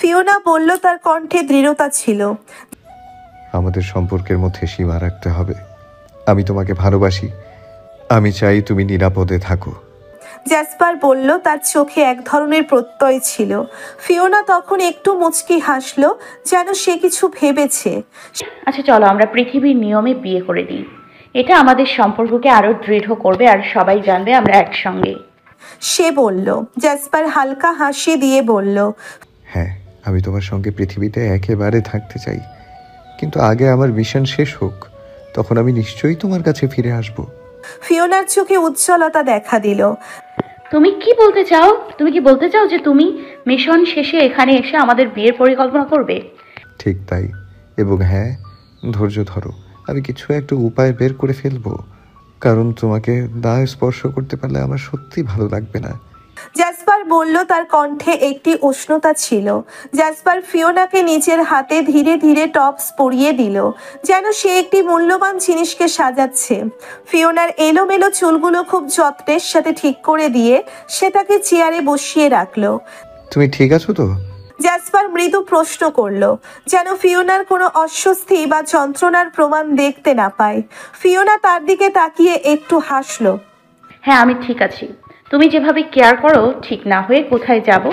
ফিওনা বলল, তার কণ্ঠে দৃঢ়তা ছিল। আমাদের সম্পর্কের মধ্যে সীমা রাখতে হবে। আমি তোমাকে ভালোবাসি, আমি চাই তুমি নিরাপদে থাকো। জ্যাসপার বলল, তার চোখে এক ধরনের প্রত্যয় ছিল। ফিওনা তখন একটু মুচকি হাসলো, যেন সে কিছু ভেবেছে। আচ্ছা চলো আমরা পৃথিবীর নিয়মে বিয়ে করে দিই। এটা আমাদের সম্পর্ককে আরো দৃঢ় করবে আর সবাই জানবে আমরা একসঙ্গে। সে বলল। জ্যাসপার হালকা হাসি দিয়ে বলল, হ্যাঁ, আমি তোমার সঙ্গে পৃথিবীতে একেবারে থাকতে চাই, কিন্তু আগে আমার মিশন শেষ হোক, তখন আমি নিশ্চয়ই তোমার কাছে ফিরে আসব। ফিওনার চোখে উজ্জ্বলতা দেখা দিল। তুমি কি বলতে চাও যে তুমি মিশন শেষে এখানে এসে আমাদের বিয়ের পরিকল্পনা করবে? ঠিক তাই, এবং হ্যাঁ, ধৈর্য ধরো, আমি কিছু একটা উপায় বের করে ফেলবো। কারণ তোমাকে না স্পর্শ করতে পারলে আমার সত্যি ভালো লাগবে না। জ্যাসপার বলল, তার কণ্ঠে একটি উষ্ণতা ছিল। জ্যাসপার ফিওনাকে নিজের হাতে ধীরে ধীরে টপস পরিয়ে দিল, যেন সে একটি মূল্যবান জিনিসকে সাজাচ্ছে। ফিওনার এলোমেলো চুলগুলো খুব যত্নের সাথে ঠিক করে দিয়ে সে তাকে চেয়ারে বসিয়ে রাখলো। তুমি ঠিক আছো তো? জ্যাসপার মৃদু প্রশ্ন করলো, যেন ফিওনার কোনো অস্বস্তি বা যন্ত্রণার প্রমাণ দেখতে না পায়। ফিওনা তার দিকে তাকিয়ে একটু হাসলো। হ্যাঁ, আমি ঠিক আছি। তুমি যেভাবে কেয়ার করো ঠিক না হয়ে কোথায় যাব?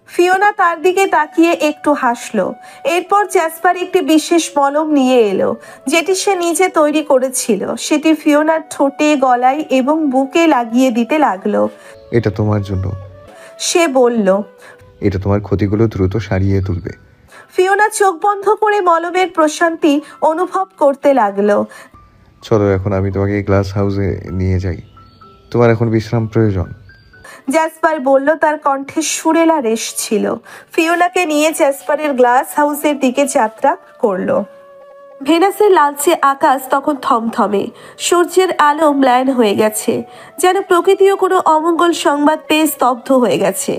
ফিওনা তার দিকে তাকিয়ে একটু হাসলো। এরপর জ্যাসপার একটি বিশেষ মলম নিয়ে এলো, যেটি সে নিজে তৈরি করেছিল। সেটি ফিওনার ঠোঁটে, গলায় এবং বুকে লাগিয়ে দিতে লাগলো। এটা তোমার জন্য, সে বলল। এটা তোমার ক্ষতিগুলো দ্রুত সারিয়ে তুলবে। ফিওনা চোখ বন্ধ করে মলমের প্রশান্তি অনুভব করতে লাগলো। চলো এখন আমি তোমাকে গ্লাস হাউসে নিয়ে যাই, তোমার এখন বিশ্রাম প্রয়োজন। জ্যাসপার বলল, তার কণ্ঠে সুরেলা রেশ ছিল। ফিওনাকে নিয়ে জ্যাসপারের গ্লাস হাউসের দিকে যাত্রা করলো। ভেনাসের লালচে আকাশ তখন থমথমে, সূর্যের আলো ম্লান হয়ে গেছে, যেন প্রকৃতিও কোনো অমঙ্গল সংবাদ পেয়ে স্তব্ধ হয়ে গেছে।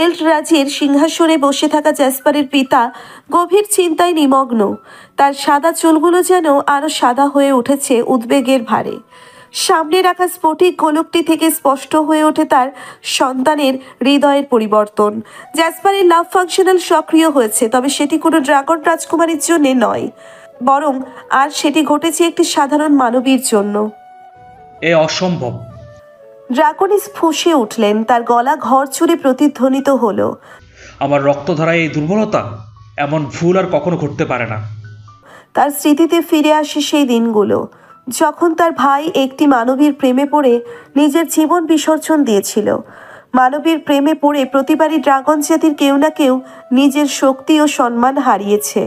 এল্ড রাজির সিংহাসনে বসে থাকা জ্যাসপারের পিতা গভীর চিন্তায় নিমগ্ন। তার সাদা চুলগুলো যেন আরো সাদা হয়ে উঠেছে উদ্বেগের ভারে। সামনে রাখা স্ফটিক গোলকটি থেকে স্পষ্ট হয়ে ওঠে তার সন্তানের হৃদয়ের পরিবর্তন। জ্যাসপারের লাভ ফাংশনাল সক্রিয় হয়েছে, তবে সেটি কোনো ড্রাগন রাজকুমারীর জন্য নয়, বরং আর সেটি ঘটেছে একটি সাধারণ মানবীর জন্য। এ অসম্ভব। ড্রাগনিস ফুঁসে উঠলেন, তার গলা ঘর ছুঁড়ে প্রতিধ্বনিত হলো। আমার রক্তধারায় এই দুর্বলতা, এমন ভুল আর কখনো ঘটতে পারে না। তার স্মৃতিতে ফিরে আসে সেই দিনগুলো, যখন তার ভাই একটি মানবীর প্রেমে পড়ে নিজের জীবন বিসর্জন দিয়েছিল। মানবীর প্রেমে পড়ে প্রতিবারই ড্রাগন জাতির কেউ না কেউ নিজের শক্তি ও সম্মান হারিয়েছে।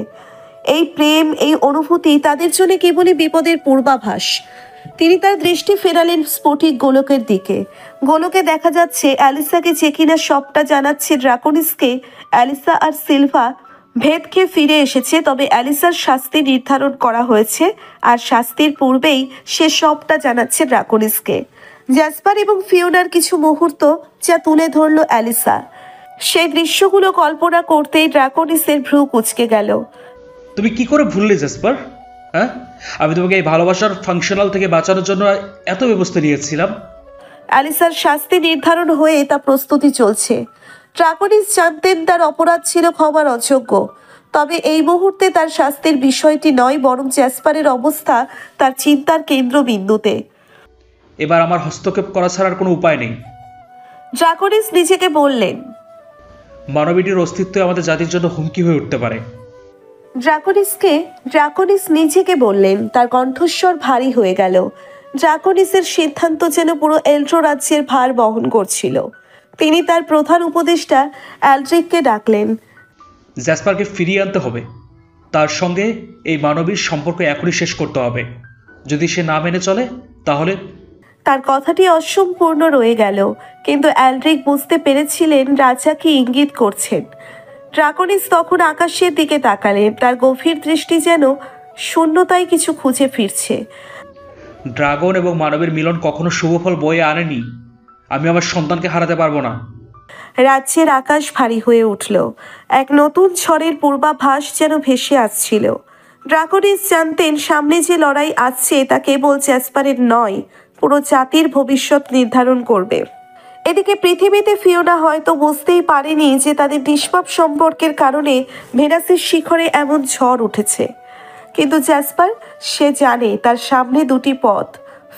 এই প্রেম, এই অনুভূতি তাদের জন্য কেবলই বিপদের পূর্বাভাস। তিনি তার দৃষ্টি ফেরালেন স্ফটিক গোলকের দিকে। গোলকে দেখা যাচ্ছে অ্যালিসাকে, যে কিনা সবটা জানাচ্ছে ড্রাকনিসকে। অ্যালিসা আর সিলভা ভেদ খেয়ে ফিরে এসেছে, তবে অ্যালিসার শাস্তি নির্ধারণ করা হয়েছে, আর শাস্তির পূর্বেই সে সবটা জানাচ্ছে ড্রাকনিসকে। জ্যাসপার এবং ফিওনার কিছু মুহূর্ত যা তুলে ধরল অ্যালিসা, সেই দৃশ্যগুলো কল্পনা করতেই ড্রাকনিসের ভ্রু কুঁচকে গেল। তুমি কি করে ভুললে জ্যাসপার? হ্যাঁ, আমি তোমাকে এই ভালোবাসার ফাংশনাল থেকে বাঁচানোর জন্য এত ব্যবস্থা নিয়েছিলাম। অ্যালিসার শাস্তি নির্ধারণ হয়ে তা প্রস্তুতি চলছে। ড্রাকনিস জানতেন তার অপরাধ ছিল ক্ষমার অযোগ্য, তবে এই মুহূর্তে তার শাস্তির বিষয়টি নয়, বরং জ্যাসপারের অবস্থা তার চিন্তার কেন্দ্রবিন্দুতে। এবার আমার হস্তক্ষেপ করা ছাড়ার কোনো উপায় নেই। ড্রাকনিস নিজেকে বললেন। মানবীটির অস্তিত্ব আমাদের জাতির জন্য হুমকি হয়ে উঠতে পারে। ড্রাকনিস নিজেকে বললেন। তার কণ্ঠস্বর ভারী হয়ে গেল। ড্রাকনিসের সিদ্ধান্ত যেন পুরো এল্ড্রো রাজ্যের ভার বহন করছিল। তিনি তার প্রধান উপদেষ্টা অ্যালড্রিককে ডাকলেন। জ্যাসপারকে ফিরিয়ে আনতে হবে, তার সঙ্গে এই মানবীর সম্পর্ক এখনই শেষ করতে হবে। যদি সে না মেনে চলে তাহলে। তার কথাটি অসম্পূর্ণ রয়ে গেল, কিন্তু অ্যালড্রিক বুঝতে পেরেছিলেন রাজা কি ইঙ্গিত করছেন। ড্রাকনিস তখন আকাশের দিকে তাকালেন, তার গভীর দৃষ্টি যেন শূন্যতায় কিছু খুঁজে ফিরছে। ড্রাগন এবং মানবের মিলন কখনো শুভফল বয়ে আনেনি। আমি আমার সন্তানকে হারাতে পারবো না। রাজ্যের আকাশ ভারী হয়ে উঠল, এক নতুন ঝড়ের পূর্বাভাস যেন ভেসে আসছিল। ড্রাকনিস জানতেন সামনে যে লড়াই আসছে তা কেবল জ্যাসপারের নয়, পুরো জাতির ভবিষ্যৎ নির্ধারণ করবে। এদিকে পৃথিবীতে ফিওনা হয়তো বুঝতেই পারেনি যে তাদের নিষ্পাপ সম্পর্কের কারণে ভেনাসের শিখরে এমন ঝড় উঠেছে। কিন্তু জ্যাসপার, সে জানে তার সামনে দুটি পথ,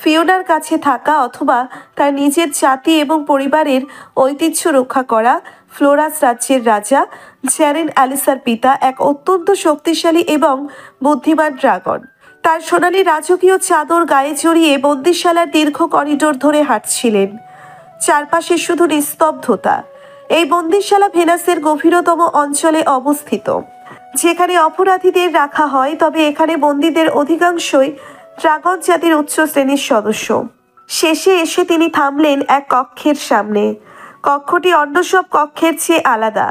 ফিওনার কাছে থাকা অথবা তার নিজের জাতি এবং পরিবারের ঐতিহ্য রক্ষা করা। ফ্লোরাস রাজ্যের রাজা জ্যারেন অ্যালিসার পিতা এক অত্যন্ত শক্তিশালী এবং বুদ্ধিমান ড্রাগন। তার সোনালি রাজকীয় চাদর গায়ে জড়িয়ে বন্দিশালার দীর্ঘ করিডোর ধরে হাঁটছিলেন। চারপাশে শুধু নিস্তব্ধতা। এই বন্দিশালা ভেনাসের গভীরতম অঞ্চলে অবস্থিত, যেখানে অপরাধীদের রাখা হয়, তবে এখানে বন্দীদের অধিকাংশই ড্রাগন জাতির উচ্চ শ্রেণীর সদস্য। শেষে এসে তিনি থামলেন এক কক্ষের সামনে। কক্ষটি অন্য সব কক্ষের চেয়ে আলাদা।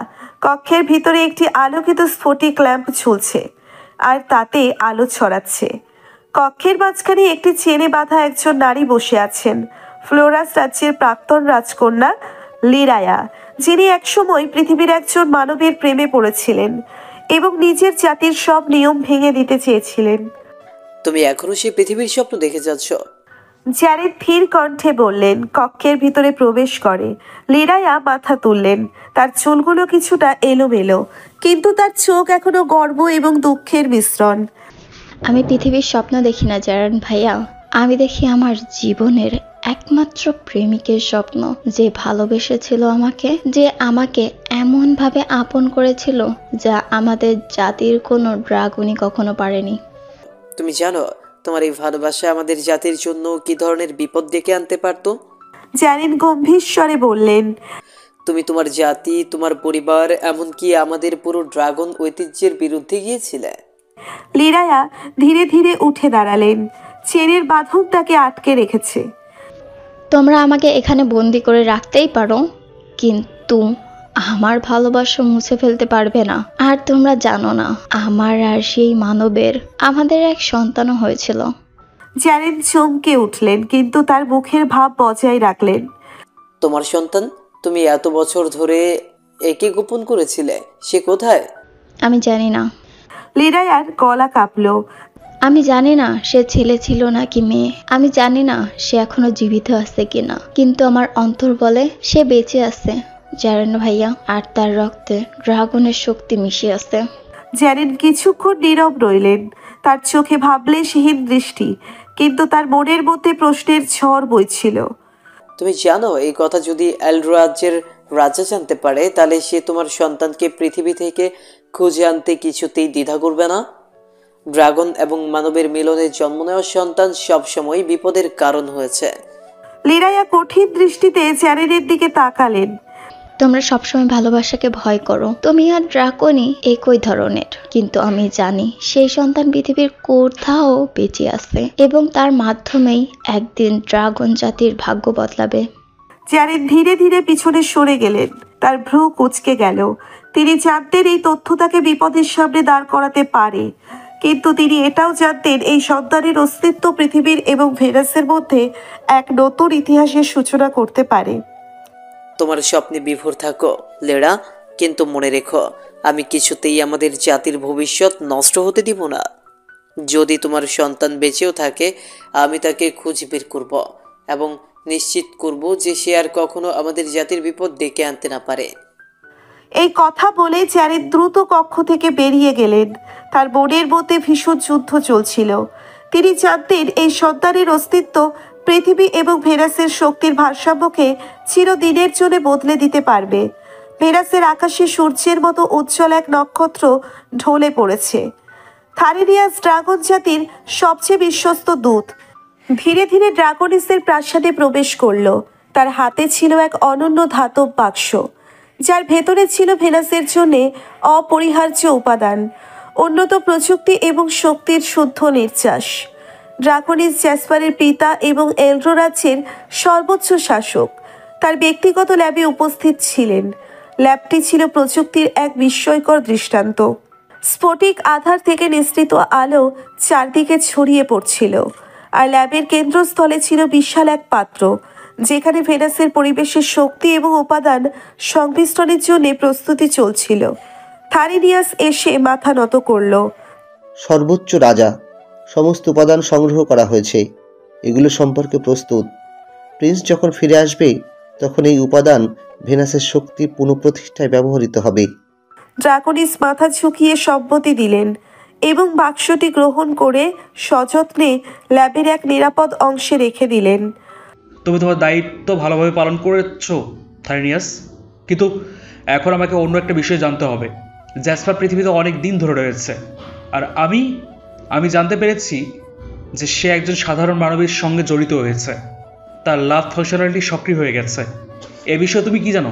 কক্ষের ভিতরে একটি আলোকিত স্ফটিক ল্যাম্প ঝুলছে। আর তাতে আলো ছড়াচ্ছে। কক্ষের মাঝখানে একটি চেনে বাঁধা একজন নারী বসে আছেন, ফ্লোরাস রাজ্যের প্রাক্তন রাজকন্যা লিরায়া, যিনি একসময় পৃথিবীর একজন মানবের প্রেমে পড়েছিলেন এবং নিজের জাতির সব নিয়ম ভেঙে দিতে চেয়েছিলেন। তুমি এখনো সেই পৃথিবীর স্বপ্ন দেখে যাচ্ছ? জ্যারেড ধীর কণ্ঠে বললেন। কক্ষের ভিতরে প্রবেশ করে লিরায়া মাথা তুললেন। তার চুলগুলো কিছুটা এলোমেলো, কিন্তু তার চোখ এখনো গর্ব এবং দুঃখের মিশ্রণ। আমি পৃথিবীর স্বপ্ন দেখি না জারান ভাইয়া, আমি দেখি আমার জীবনের একমাত্র প্রেমিকের স্বপ্ন, যে ভালোবেসেছিল আমাকে, যে আমাকে এমনভাবে আপন করেছিল যা আমাদের জাতির কোনো ড্রাগনই কখনো পারেনি। তুমি জানো তোমার এই ভালোবাসা আমাদের জাতির জন্য কি ধরনের বিপদ ডেকে আনতে পারতো? জ্যারেড গম্ভীর স্বরে বললেন। তুমি তোমার জাতি, তোমার পরিবার, এমনকি আমাদের পুরো ড্রাগন ঐতিহ্যের বিরুদ্ধে গিয়েছিলে। লিরায়া ধীরে ধীরে উঠে দাঁড়ালেন। চেনের বাঁধন তাকে আটকে রেখেছে। তোমরা আমাকে এখানে বন্দি করে রাখতেই পারো, কিন্তু আমার ভালোবাসা মুছে ফেলতে পারবে না। আর তোমরা জানো না, আমার আর সেই মানবের আমাদের এক সন্তানও হয়েছিল। জ্যারেড চমকে উঠলেন, কিন্তু তার মুখের ভাব বজায় রাখলেন। তোমার সন্তান? তুমি এত বছর ধরে একে গোপন করেছিলে, সে কোথায়? আমি জানি না। লিরায়ার গলা কাঁপল। আমি জানি না সে ছেলে ছিল নাকি মেয়ে, আমি জানি না সে এখনো জীবিত আছে কিনা, কিন্তু আমার অন্তর বলে সে বেঁচে আছে জারেন ভাইয়া, আর তার রক্তে ড্রাগনের শক্তি মিশে আছে। জ্যারেড কিছুক্ষণ নীরব রইলেন, তার চোখে ভাবলেশহীন দৃষ্টি, কিন্তু তার মনের মধ্যে প্রশ্নের ঝড় বইছিল। তুমি জানো এই কথা যদি এলরাজ্যের রাজা জানতে পারে, তাহলে সে তোমার সন্তানকে পৃথিবী থেকে খুঁজে আনতে কিছুতেই দ্বিধা করবে না। ড্রাগন এবং মানবের মিলনে জন্ম নেওয়া সন্তান সবসময় বিপদের কারণ হয়েছে। লিরায়া কঠিন দৃষ্টিতে জ্যারেডের দিকে তাকালেন। তোমরা সবসময় ভালোবাসাকে ভয় করো, তুমি আর ড্রাগনই একই ধরনের, কিন্তু আমি জানি সেই সন্তান পৃথিবীর কোথাও বেঁচে আছে এবং তার মাধ্যমেই একদিন ড্রাগন জাতির ভাগ্য বদলাবে। জ্যারেড ধীরে ধীরে পিছনে সরে গেলেন, তার ভ্রু কুঁচকে গেল। তিনি জানতেন এই তথ্য তাকে বিপদের সামনে দাঁড় করাতে পারে, কিন্তু তিনি এটাও জানতেন এই সন্তানের অস্তিত্ব পৃথিবীর এবং ভেনাসের মধ্যে এক নতুন ইতিহাসের সূচনা করতে পারে। তোমার স্বপ্নে বিভোর থাকো লেরা, কিন্তু মনে রেখো আমি কিছুতেই আমাদের জাতির ভবিষ্যৎ নষ্ট হতে দিব না। যদি তোমার সন্তান বেঁচেও থাকে, আমি তাকে খুঁজে বের করব এবং নিশ্চিত করব যে সে আর কখনো আমাদের জাতির বিপদ ডেকে আনতে না পারে। এই কথা বলে জ্যারেড দ্রুত কক্ষ থেকে বেরিয়ে গেলেন। তার মনের মধ্যে ভীষণ যুদ্ধ চলছিল। তিনি জানতেন এই সন্তানের অস্তিত্ব পৃথিবী এবং ভেনাসের শক্তির ভারসাম্যকে চিরদিনের জন্য বদলে দিতে পারবে। ভেনাসের আকাশে সূর্যের মতো উজ্জ্বল এক নক্ষত্র ঢলে পড়েছে। থারিনিয়াস ড্রাগন জাতির সবচেয়ে বিশ্বস্ত দূত ধীরে ধীরে ড্রাগনিসের প্রাসাদে প্রবেশ করল। তার হাতে ছিল এক অনন্য ধাতব বাক্স, যার ভেতরে ছিল ভেনাসের জন্য অপরিহার্য উপাদান, উন্নত প্রযুক্তি এবং শক্তির শুদ্ধ নির্যাস। ড্রাগনিস জ্যাসপারের পিতা এবং এলড্রো রাজ্যের সর্বোচ্চ শাসক তার ব্যক্তিগত ল্যাবে উপস্থিত ছিলেন। ল্যাবটি ছিল প্রযুক্তির এক বিস্ময়কর দৃষ্টান্ত। স্ফটিক আধার থেকে নিঃসৃত আলো চারদিকে ছড়িয়ে পড়ছিল, আর ল্যাবের কেন্দ্রস্থলে ছিল বিশাল এক পাত্র, যেখানে ভেনাসের পরিবেশের শক্তি এবং উপাদান সংমিশ্রণের জন্য প্রস্তুতি চলছিল। থারিনিয়াস এসে মাথা নত করল। সর্বোচ্চ রাজা, সমস্ত উপাদান সংগ্রহ করা হয়েছে, এগুলো সম্পর্কে প্রস্তুত। প্রিন্স যখন ফিরে আসবে তখন এই উপাদান ভেনাসের শক্তি পুনঃপ্রতিষ্ঠায় ব্যবহৃত হবে। ড্রাগনিস মাথা ঝুঁকিয়ে সম্মতি দিলেন এবং বাক্সটি গ্রহণ করে সযত্নে ল্যাবের এক নিরাপদ অংশে রেখে দিলেন। তুমি তোমার দায়িত্ব ভালোভাবে পালন করেছো থারিনিয়াস, কিন্তু এখন আমাকে অন্য একটা বিষয় জানতে হবে। জ্যাসপার পৃথিবীতে অনেক দিন ধরে রয়েছে, আর আমি জানতে পেরেছি যে সে একজন সাধারণ মানবের সঙ্গে জড়িত হয়েছে। তার লাভ ফাংশনালিটি সক্রিয় হয়ে গেছে। এ বিষয়ে তুমি কি জানো?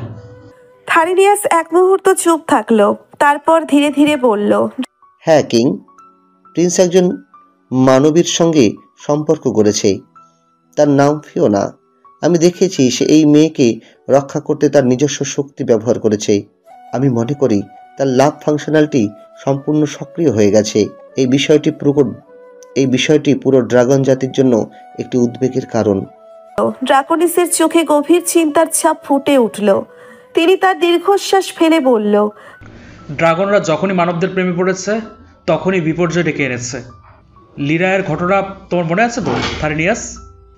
থারিনিয়াস এক মুহূর্ত চুপ থাকলো, তারপর ধীরে ধীরে বলল, হ্যাঁ কিং, প্রিন্স একজন মানবীর সঙ্গে সম্পর্ক করেছে। তার নাম ফিওনা। আমি দেখেছি সে এই মেয়েকে রক্ষা করতে তার নিজস্ব শক্তি ব্যবহার করেছে। আমি মনে করি তার লাভ ফাংশনালিটি সম্পূর্ণ সক্রিয় হয়ে গেছে। এই বিষয়টি পুরো ড্রাগন জাতির জন্য একটি উদ্বেগের কারণ। ড্রাকনিসের চোখে গভীর চিন্তার ছাপ ফুটে উঠল। তিনি তার দীর্ঘশ্বাস ফেলে বলল, ড্রাগনরা যখনই মানবদের প্রেমে পড়েছে তখনই বিপর্যয় ডেকে এনেছে। লিরায়ের ঘটনা তোমার মনে আছে তো? থারিনিয়াস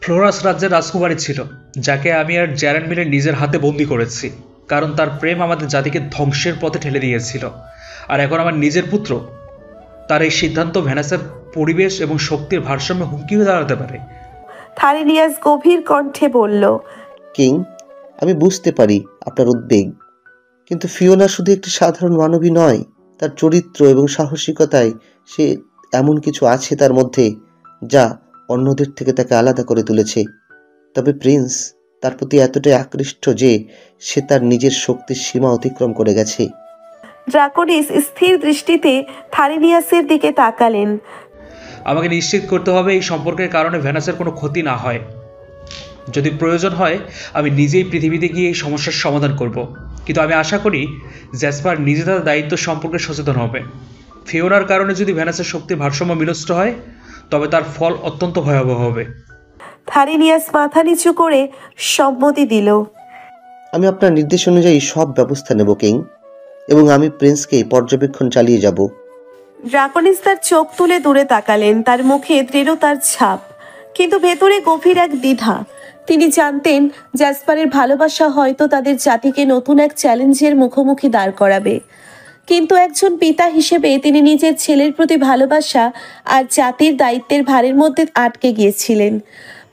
ফ্লোরাস রাজ্যের রাজকুমারী ছিল, যাকে আমি আর জ্যারেন মিলে নিজের হাতে বন্দি করেছি, কারণ তার প্রেম আমাদের জাতিকে ধ্বংসের পথে ঠেলে দিয়েছিল। আর এখন আমার নিজের পুত্র, তার এই সিদ্ধান্ত ভেনাসের পরিবেশ এবং শক্তির ভারসাম্যে হুমকি হয়ে দাঁড়াতে পারে। থারিনিয়াস গভীর কণ্ঠে বলল, কিং, আমি বুঝতে পারি আপনার উদ্বেগ, কিন্তু ফিওনা শুধু একটি সাধারণ মানবী নয়। তার চরিত্র এবং সাহসিকতায় সে এমন কিছু আছে তার মধ্যে যা অন্যদের থেকে তাকে আলাদা করে তুলেছে। তবে প্রিন্স তার প্রতি এতটাই আকৃষ্ট যে সে তার নিজের শক্তির সীমা অতিক্রম করে গেছে। ড্রাকনিস স্থির দৃষ্টিতে থারিনিয়াসের দিকে তাকালেন। আমাকে নিশ্চিত করতে হবে এই সম্পর্কের কারণে ভেনাসের কোনো ক্ষতি না হয়। যদি প্রয়োজন হয় আমি নিজেই পৃথিবীতে গিয়ে এই সমস্যার সমাধান করব, কিন্তু আমি আশা করি জ্যাসপার নিজে তার দায়িত্ব সম্পর্কে সচেতন হবে। ফিওনার কারণে যদি ভেনাসের শক্তির ভারসাম্য বিনষ্ট হয় তবে তার ফল অত্যন্ত ভয়াবহ হবে। থারিনিয়াস মাথা নিচু করে সম্মতি দিল। আমি আপনার নির্দেশ অনুযায়ী সব ব্যবস্থা নেব কিং, এবং আমি প্রিন্সকে পর্যবেক্ষণ চালিয়ে যাব। ড্রাকনিস তার চোখ তুলে দূরে তাকালেন, তার মুখে দৃঢ়তার ছাপ, কিন্তু ভেতরে গভীর এক দ্বিধা। তিনি জানতেন জ্যাসপারের ভালোবাসা হয়তো তাদের জাতিকে নতুন এক চ্যালেঞ্জের মুখোমুখি দাঁড় করাবে, কিন্তু একজন পিতা হিসেবে তিনি নিজের ছেলের প্রতি ভালোবাসা আর জাতির দায়িত্বের ভারের মধ্যে আটকে গিয়েছিলেন।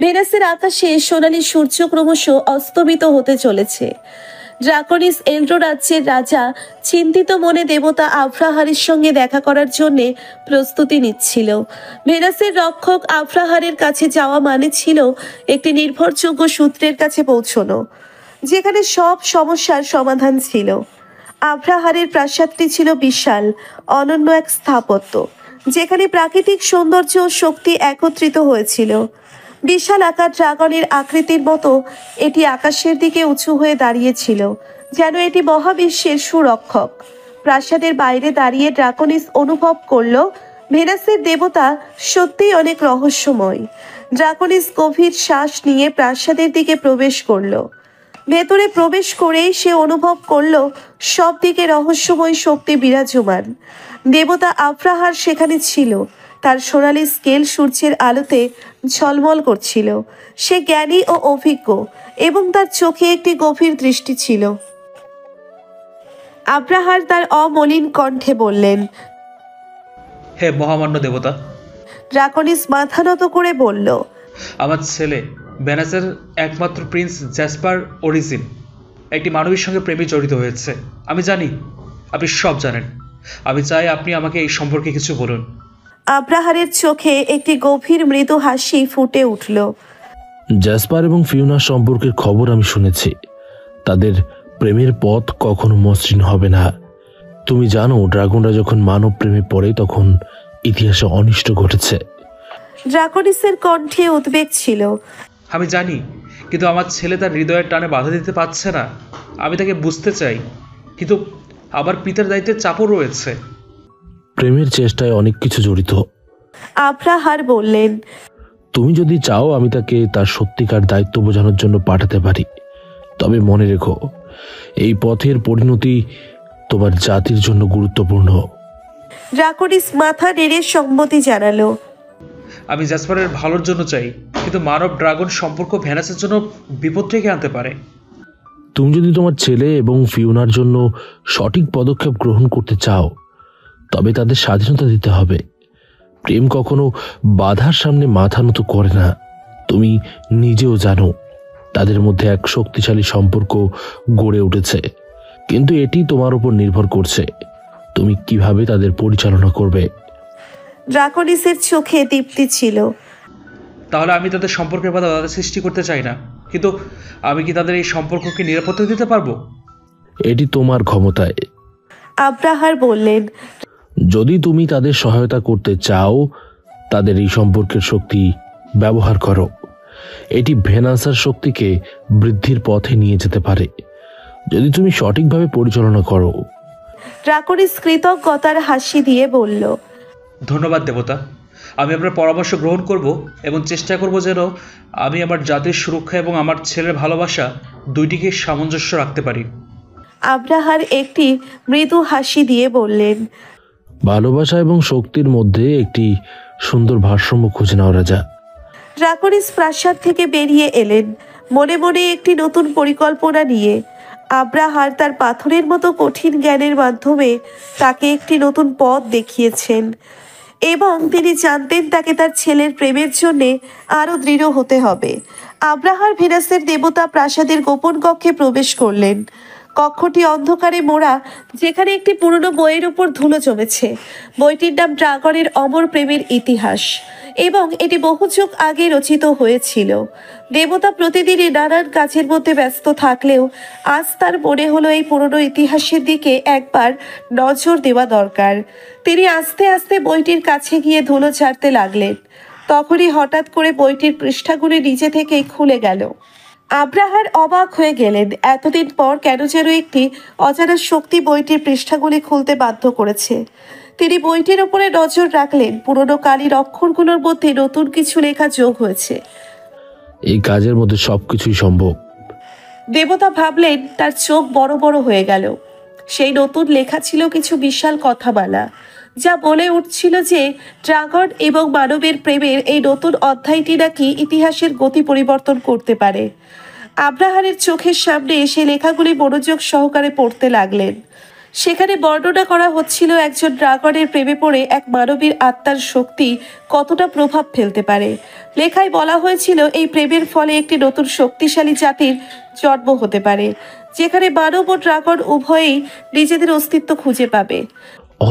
ভেনাসের আকাশে সোনালী সূর্য ক্রমশ অস্তমিত হতে চলেছে। ড্রাকনিস এলড্রো রাজ্যের রাজা চিন্তিত মনে দেবতা আফ্রাহারের সঙ্গে দেখা করার জন্য প্রস্তুতি নিচ্ছিল। ভেনাসের রক্ষক আফ্রাহারের কাছে যাওয়া মানে ছিল একটি নির্ভরযোগ্য সূত্রের কাছে পৌঁছনো, যেখানে সব সমস্যার সমাধান ছিল। আফ্রাহারের প্রাসাদটি ছিল বিশাল, অনন্য এক স্থাপত্য, যেখানে প্রাকৃতিক সৌন্দর্য ও শক্তি একত্রিত হয়েছিল। বিশাল আকার ড্রাগনের আকৃতির মতো এটি আকাশের দিকে উঁচু হয়ে দাঁড়িয়েছিল, যেন এটি মহাবিশ্বের সুরক্ষক। প্রাসাদের বাইরে দাঁড়িয়ে ড্রাকনিস অনুভব করল ভেনাসের দেবতা সত্যিই অনেক রহস্যময়। ড্রাকনিস গভীর শ্বাস নিয়ে প্রাসাদের দিকে প্রবেশ করল। ভেতরে প্রবেশ করেই সে অনুভব করল সব দিকে রহস্যময় শক্তি বিরাজমান। দেবতা আফ্রাহার সেখানে ছিল, তার সোনালী স্কেল সূর্যের আলোতে ঝলমল করছিল। সে জ্ঞানী ও অভিজ্ঞ, এবং তার চোখে একটি গভীর দৃষ্টি ছিল। আফ্রাহার তার অমলিন কণ্ঠে বললেন, হে মহামান্য দেবতা। ড্রাকনিস মাথা নত করে বলল, আমার ছেলে ভেনাসের একমাত্র প্রিন্স জ্যাসপার অরিজিন একটি মানবীর সঙ্গে প্রেমে জড়িত হয়েছে। আমি জানি, আপনি সব জানেন। আমি চাই আপনি আমাকে এই সম্পর্কে কিছু বলুন। আফ্রাহারের চোখে একটি গভীর মৃদু হাসি ফুটে উঠল। জ্যাসপার এবং ফিওনার সম্পর্কের খবর আমি শুনেছি। তাদের প্রেমের পথ কখনো মসৃণ হবে না। তুমি জানো, ড্রাগনরা যখন মানব প্রেমে পড়ে তখন ইতিহাসে অনিষ্ট ঘটেছে। ড্রাকনিসের কণ্ঠে উদ্বেগ ছিল। আমি জানি, কিন্তু আমার ছেলে তার হৃদয়ের টানে বাধা দিতে পারছে না। আমি তাকে বুঝতে চাই, কিন্তু আবার পিতার দায়িত্বের চাপও রয়েছে। প্রেমের চেষ্টায় অনেক কিছু জড়িত। আফ্রাহার বললেন, তুমি যদি চাও আমি তাকে তার সত্যিকার দায়িত্ব বোঝানোর জন্য পাঠাতে পারি। তবে মনে রেখো, এই পথের পরিণতি তোমার জাতির জন্য গুরুত্বপূর্ণ। ড্রাকনিস মাথা নেড়ে সম্মতি জানালো। আমি জ্যাসপারের ভালোর জন্য চাই, কিন্তু মানব ড্রাগন সম্পর্ক ভেনাসের জন্য বিপদ ডেকে আনতে পারে। তুমি যদি তোমার ছেলে এবং ফিওনার জন্য সঠিক পদক্ষেপ গ্রহণ করতে চাও তবে তাদের স্বাধীনতা দিতে হবে। প্রেম কখনো বাধার সামনে মাথা নত করে না। তুমি নিজেও জানো তাদের মধ্যে এক শক্তিশালী সম্পর্ক গড়ে উঠেছে, কিন্তু এটি তোমার উপর নির্ভর করছে তুমি কিভাবে তাদের পরিচালনা করবে। ড্রাকনিসের চোখে দীপ্তি ছিল। তাহলে আমি তাদের সম্পর্কের বাধা সৃষ্টি করতে চাই না, কিন্তু আমি কি তাদের এই সম্পর্ককে নিরাপত্তা দিতে পারবো? এটি তোমার ক্ষমতায়। আফ্রাহার বললেন, যদি তুমি তাদের সহায়তা করতে চাও তাদের এই সম্পর্কের শক্তি ব্যবহার করো। এটি ভেনাসের শক্তিকে বৃদ্ধির পথে নিয়ে যেতে পারে যদি তুমি সঠিকভাবে পরিচালনা করো। ড্রাকনিস কৃতজ্ঞতার হাসি দিয়ে বলল, ধন্যবাদ দেবতা। আমি আপনার পরামর্শ গ্রহণ করব এবং চেষ্টা করব যেন আমি আমার জাতির সুরক্ষা এবং আমার ছেলের ভালোবাসা দুইটিকে সামঞ্জস্য রাখতে পারি। আব্রাহার একটি মৃদু হাসি দিয়ে বললেন, ভালোবাসা এবং শক্তির মধ্যে একটি সুন্দর ভারসাম্য খুঁজে নাও রাজা। ড্রাকনিস প্রাসাদ থেকে বেরিয়ে এলেন মনে মনে একটি নতুন পরিকল্পনা নিয়ে। আব্রাহার তার পাথরের মতো কঠিন জ্ঞানের মাধ্যমে তাকে একটি নতুন পথ দেখিয়েছেন এবং তিনি জানতেন তাকে তার ছেলের প্রেমের জন্যে আরও দৃঢ় হতে হবে। আব্রাহার ভেনাসের দেবতা প্রাসাদের গোপন কক্ষে প্রবেশ করলেন। কক্ষটি অন্ধকারে মোড়া, যেখানে একটি পুরনো বইয়ের উপর ধুলো জমেছে। বইটির নাম ড্রাগনের অমর প্রেমের ইতিহাস এবং এটি বহু যুগ আগে রচিত হয়েছিল। দেবতা প্রতিদিনই নানান কাজের মধ্যে ব্যস্ত থাকলেও আজ তার মনে হলো এই পুরনো ইতিহাসের দিকে একবার নজর দেওয়া দরকার। তিনি আস্তে আস্তে বইটির কাছে গিয়ে ধুলো ঝাড়তে লাগলেন। তখনই হঠাৎ করে বইটির পৃষ্ঠাগুলি নিজে থেকেই খুলে গেল। আব্রাহার অবাক হয়ে গেলেন। এতদিন পর কেন যেন একটি অজানা শক্তি বইটির পৃষ্ঠাগুলি খুলতে বাধ্য করেছে। তিনি বইটির উপরে নজর রাখলেন। পুরনো কালির অক্ষরগুলোর মধ্যে নতুন কিছু লেখা যোগ হয়েছে। এই কাজের মধ্যে সবকিছুই সম্ভব। দেবতা ভাবলেন। তার চোখ বড় বড় হয়ে গেল। সেই নতুন লেখা ছিল কিছু বিশাল কথামালা, যা বলে উঠছিল যে ড্রাগন এবং মানবের প্রেমের এই নতুন অধ্যায়টি নাকি ইতিহাসের গতি পরিবর্তন করতে পারে। আব্রাহারের চোখের সামনে সেই লেখাগুলি মনোযোগ সহকারে পড়তে লাগলেন। সেখানে বর্ণনা করা হচ্ছিল একজন ড্রাগনের প্রেমে পড়ে এক মানবীর আত্মার শক্তি কতটা প্রভাব ফেলতে পারে। লেখায় বলা হয়েছিল এই প্রেমের ফলে একটি নতুন শক্তিশালী জাতির জন্ম হতে পারে, যেখানে মানব ও ড্রাগন উভয়েই নিজেদের অস্তিত্ব খুঁজে পাবে।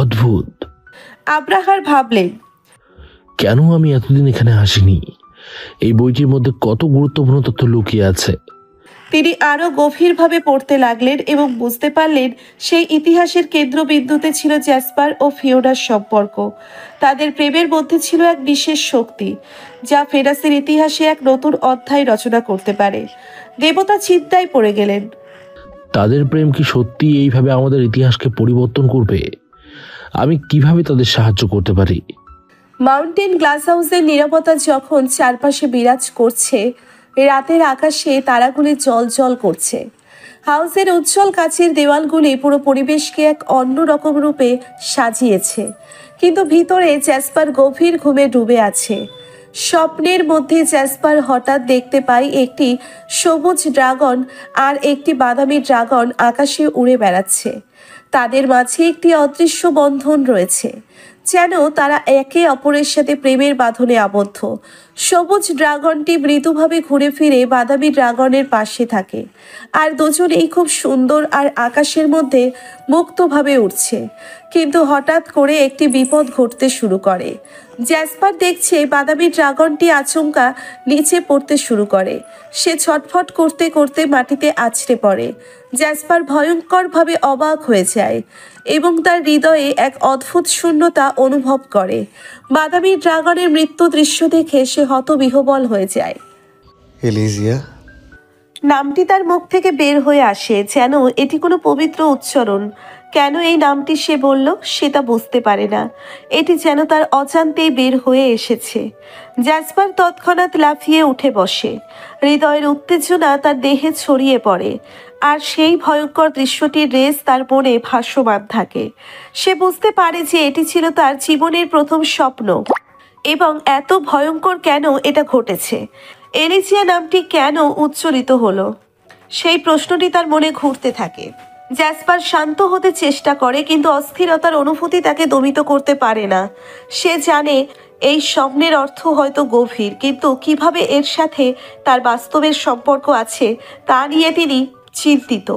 অদ্ভুত। আব্রাহার ভাবলেন, কেন আমি এতদিন এখানে আসিনি? এই বইটির মধ্যে কত গুরুত্বপূর্ণ তথ্য লুকিয়ে আছে। তিনি আরো গভীরভাবে পড়তে লাগলেন এবং বুঝতে পারলেন সেই ইতিহাসের কেন্দ্রবিন্দুতে ছিল জ্যাসপার ও ফিওনার সম্পর্ক। তাদের প্রেমের মধ্যে ছিল এক বিশেষ শক্তি, যা ভেনাসের ইতিহাসে এক নতুন অধ্যায় রচনা করতে পারে। দেবতা চিন্তায় পড়ে গেলেন। তাদের প্রেম কি সত্যি এইভাবে আমাদের ইতিহাসকে পরিবর্তন করবে? আমি কিভাবে তাদের সাহায্য করতে পারি? মাউন্টেন গ্লাস হাউসের নীরবতা যখন চারপাশে বিরাজ করছে, রাতের আকাশে তারাগুলি জল করছে। হাউসের উজ্জ্বল কাচের দেওয়ালগুলি পুরো পরিবেশকে এক অন্য রকম রূপে সাজিয়েছে, কিন্তু ভিতরে জ্যাসপার গভীর ঘুমে ডুবে আছে। স্বপ্নের মধ্যে জ্যাসপার হঠাৎ দেখতে পায় একটি সবুজ ড্রাগন আর একটি বাদামি ড্রাগন আকাশে উড়ে বেড়াচ্ছে। তাদের মাঝে একটি অদৃশ্য বন্ধন রয়েছে, যেন তারা একে অপরের সাথে প্রেমের বাঁধনে আবদ্ধ। সবুজ ড্রাগনটি মৃদুভাবে ঘুরে ফিরে বাদামি ড্রাগনের পাশে থাকে, আর দুজনেই খুব সুন্দর আর আকাশের মধ্যে মুক্তভাবে উড়ছে। কিন্তু হঠাৎ করে একটি বিপদ ঘটতে শুরু করে। জ্যাসপার দেখছে বাদামি ড্রাগনটি আচমকা নিচে পড়তে শুরু করে। সে ছটফট করতে করতে মাটিতে আছড়ে পড়ে। জ্যাসপার ভয়ঙ্করভাবে অবাক হয়ে যায় এবং তার হৃদয়ে এক অদ্ভুত শূন্যতা অনুভব করে। বাদামি ড্রাগনের মৃত্যু দৃশ্য দেখে সে হতবিহ্বল হয়ে যায়। এলিজিয়া, নামটি তার মুখ থেকে বের হয়ে আসে, যেন এটি কোনো পবিত্র উচ্চারণ। কেন এই নামটি সে বলল সে তা বুঝতে পারে না। এটি যেন তার অজান্তেই বের হয়ে এসেছে। জ্যাসপার তৎক্ষণাৎ লাফিয়ে উঠে বসে। হৃদয়ের উত্তেজনা তার দেহে ছড়িয়ে পড়ে, আর সেই ভয়ঙ্কর দৃশ্যটির রেস তার মনে ভাসমান থাকে। সে বুঝতে পারে যে এটি ছিল তার জীবনের প্রথম স্বপ্ন, এবং এত ভয়ঙ্কর কেন এটা ঘটেছে। এলিজিয়া নামটি কেন উচ্চারিত হলো, সেই প্রশ্নটি তার মনে ঘুরতে থাকে। জ্যাসপার শান্ত হতে চেষ্টা করে, কিন্তু অস্থিরতার অনুভূতি তাকে দমিত করতে পারে না। সে জানে এই স্বপ্নের অর্থ হয়তো গভীর, কিন্তু কিভাবে এর সাথে তার বাস্তবের সম্পর্ক আছে তা নিয়ে তিনি চিন্তিত।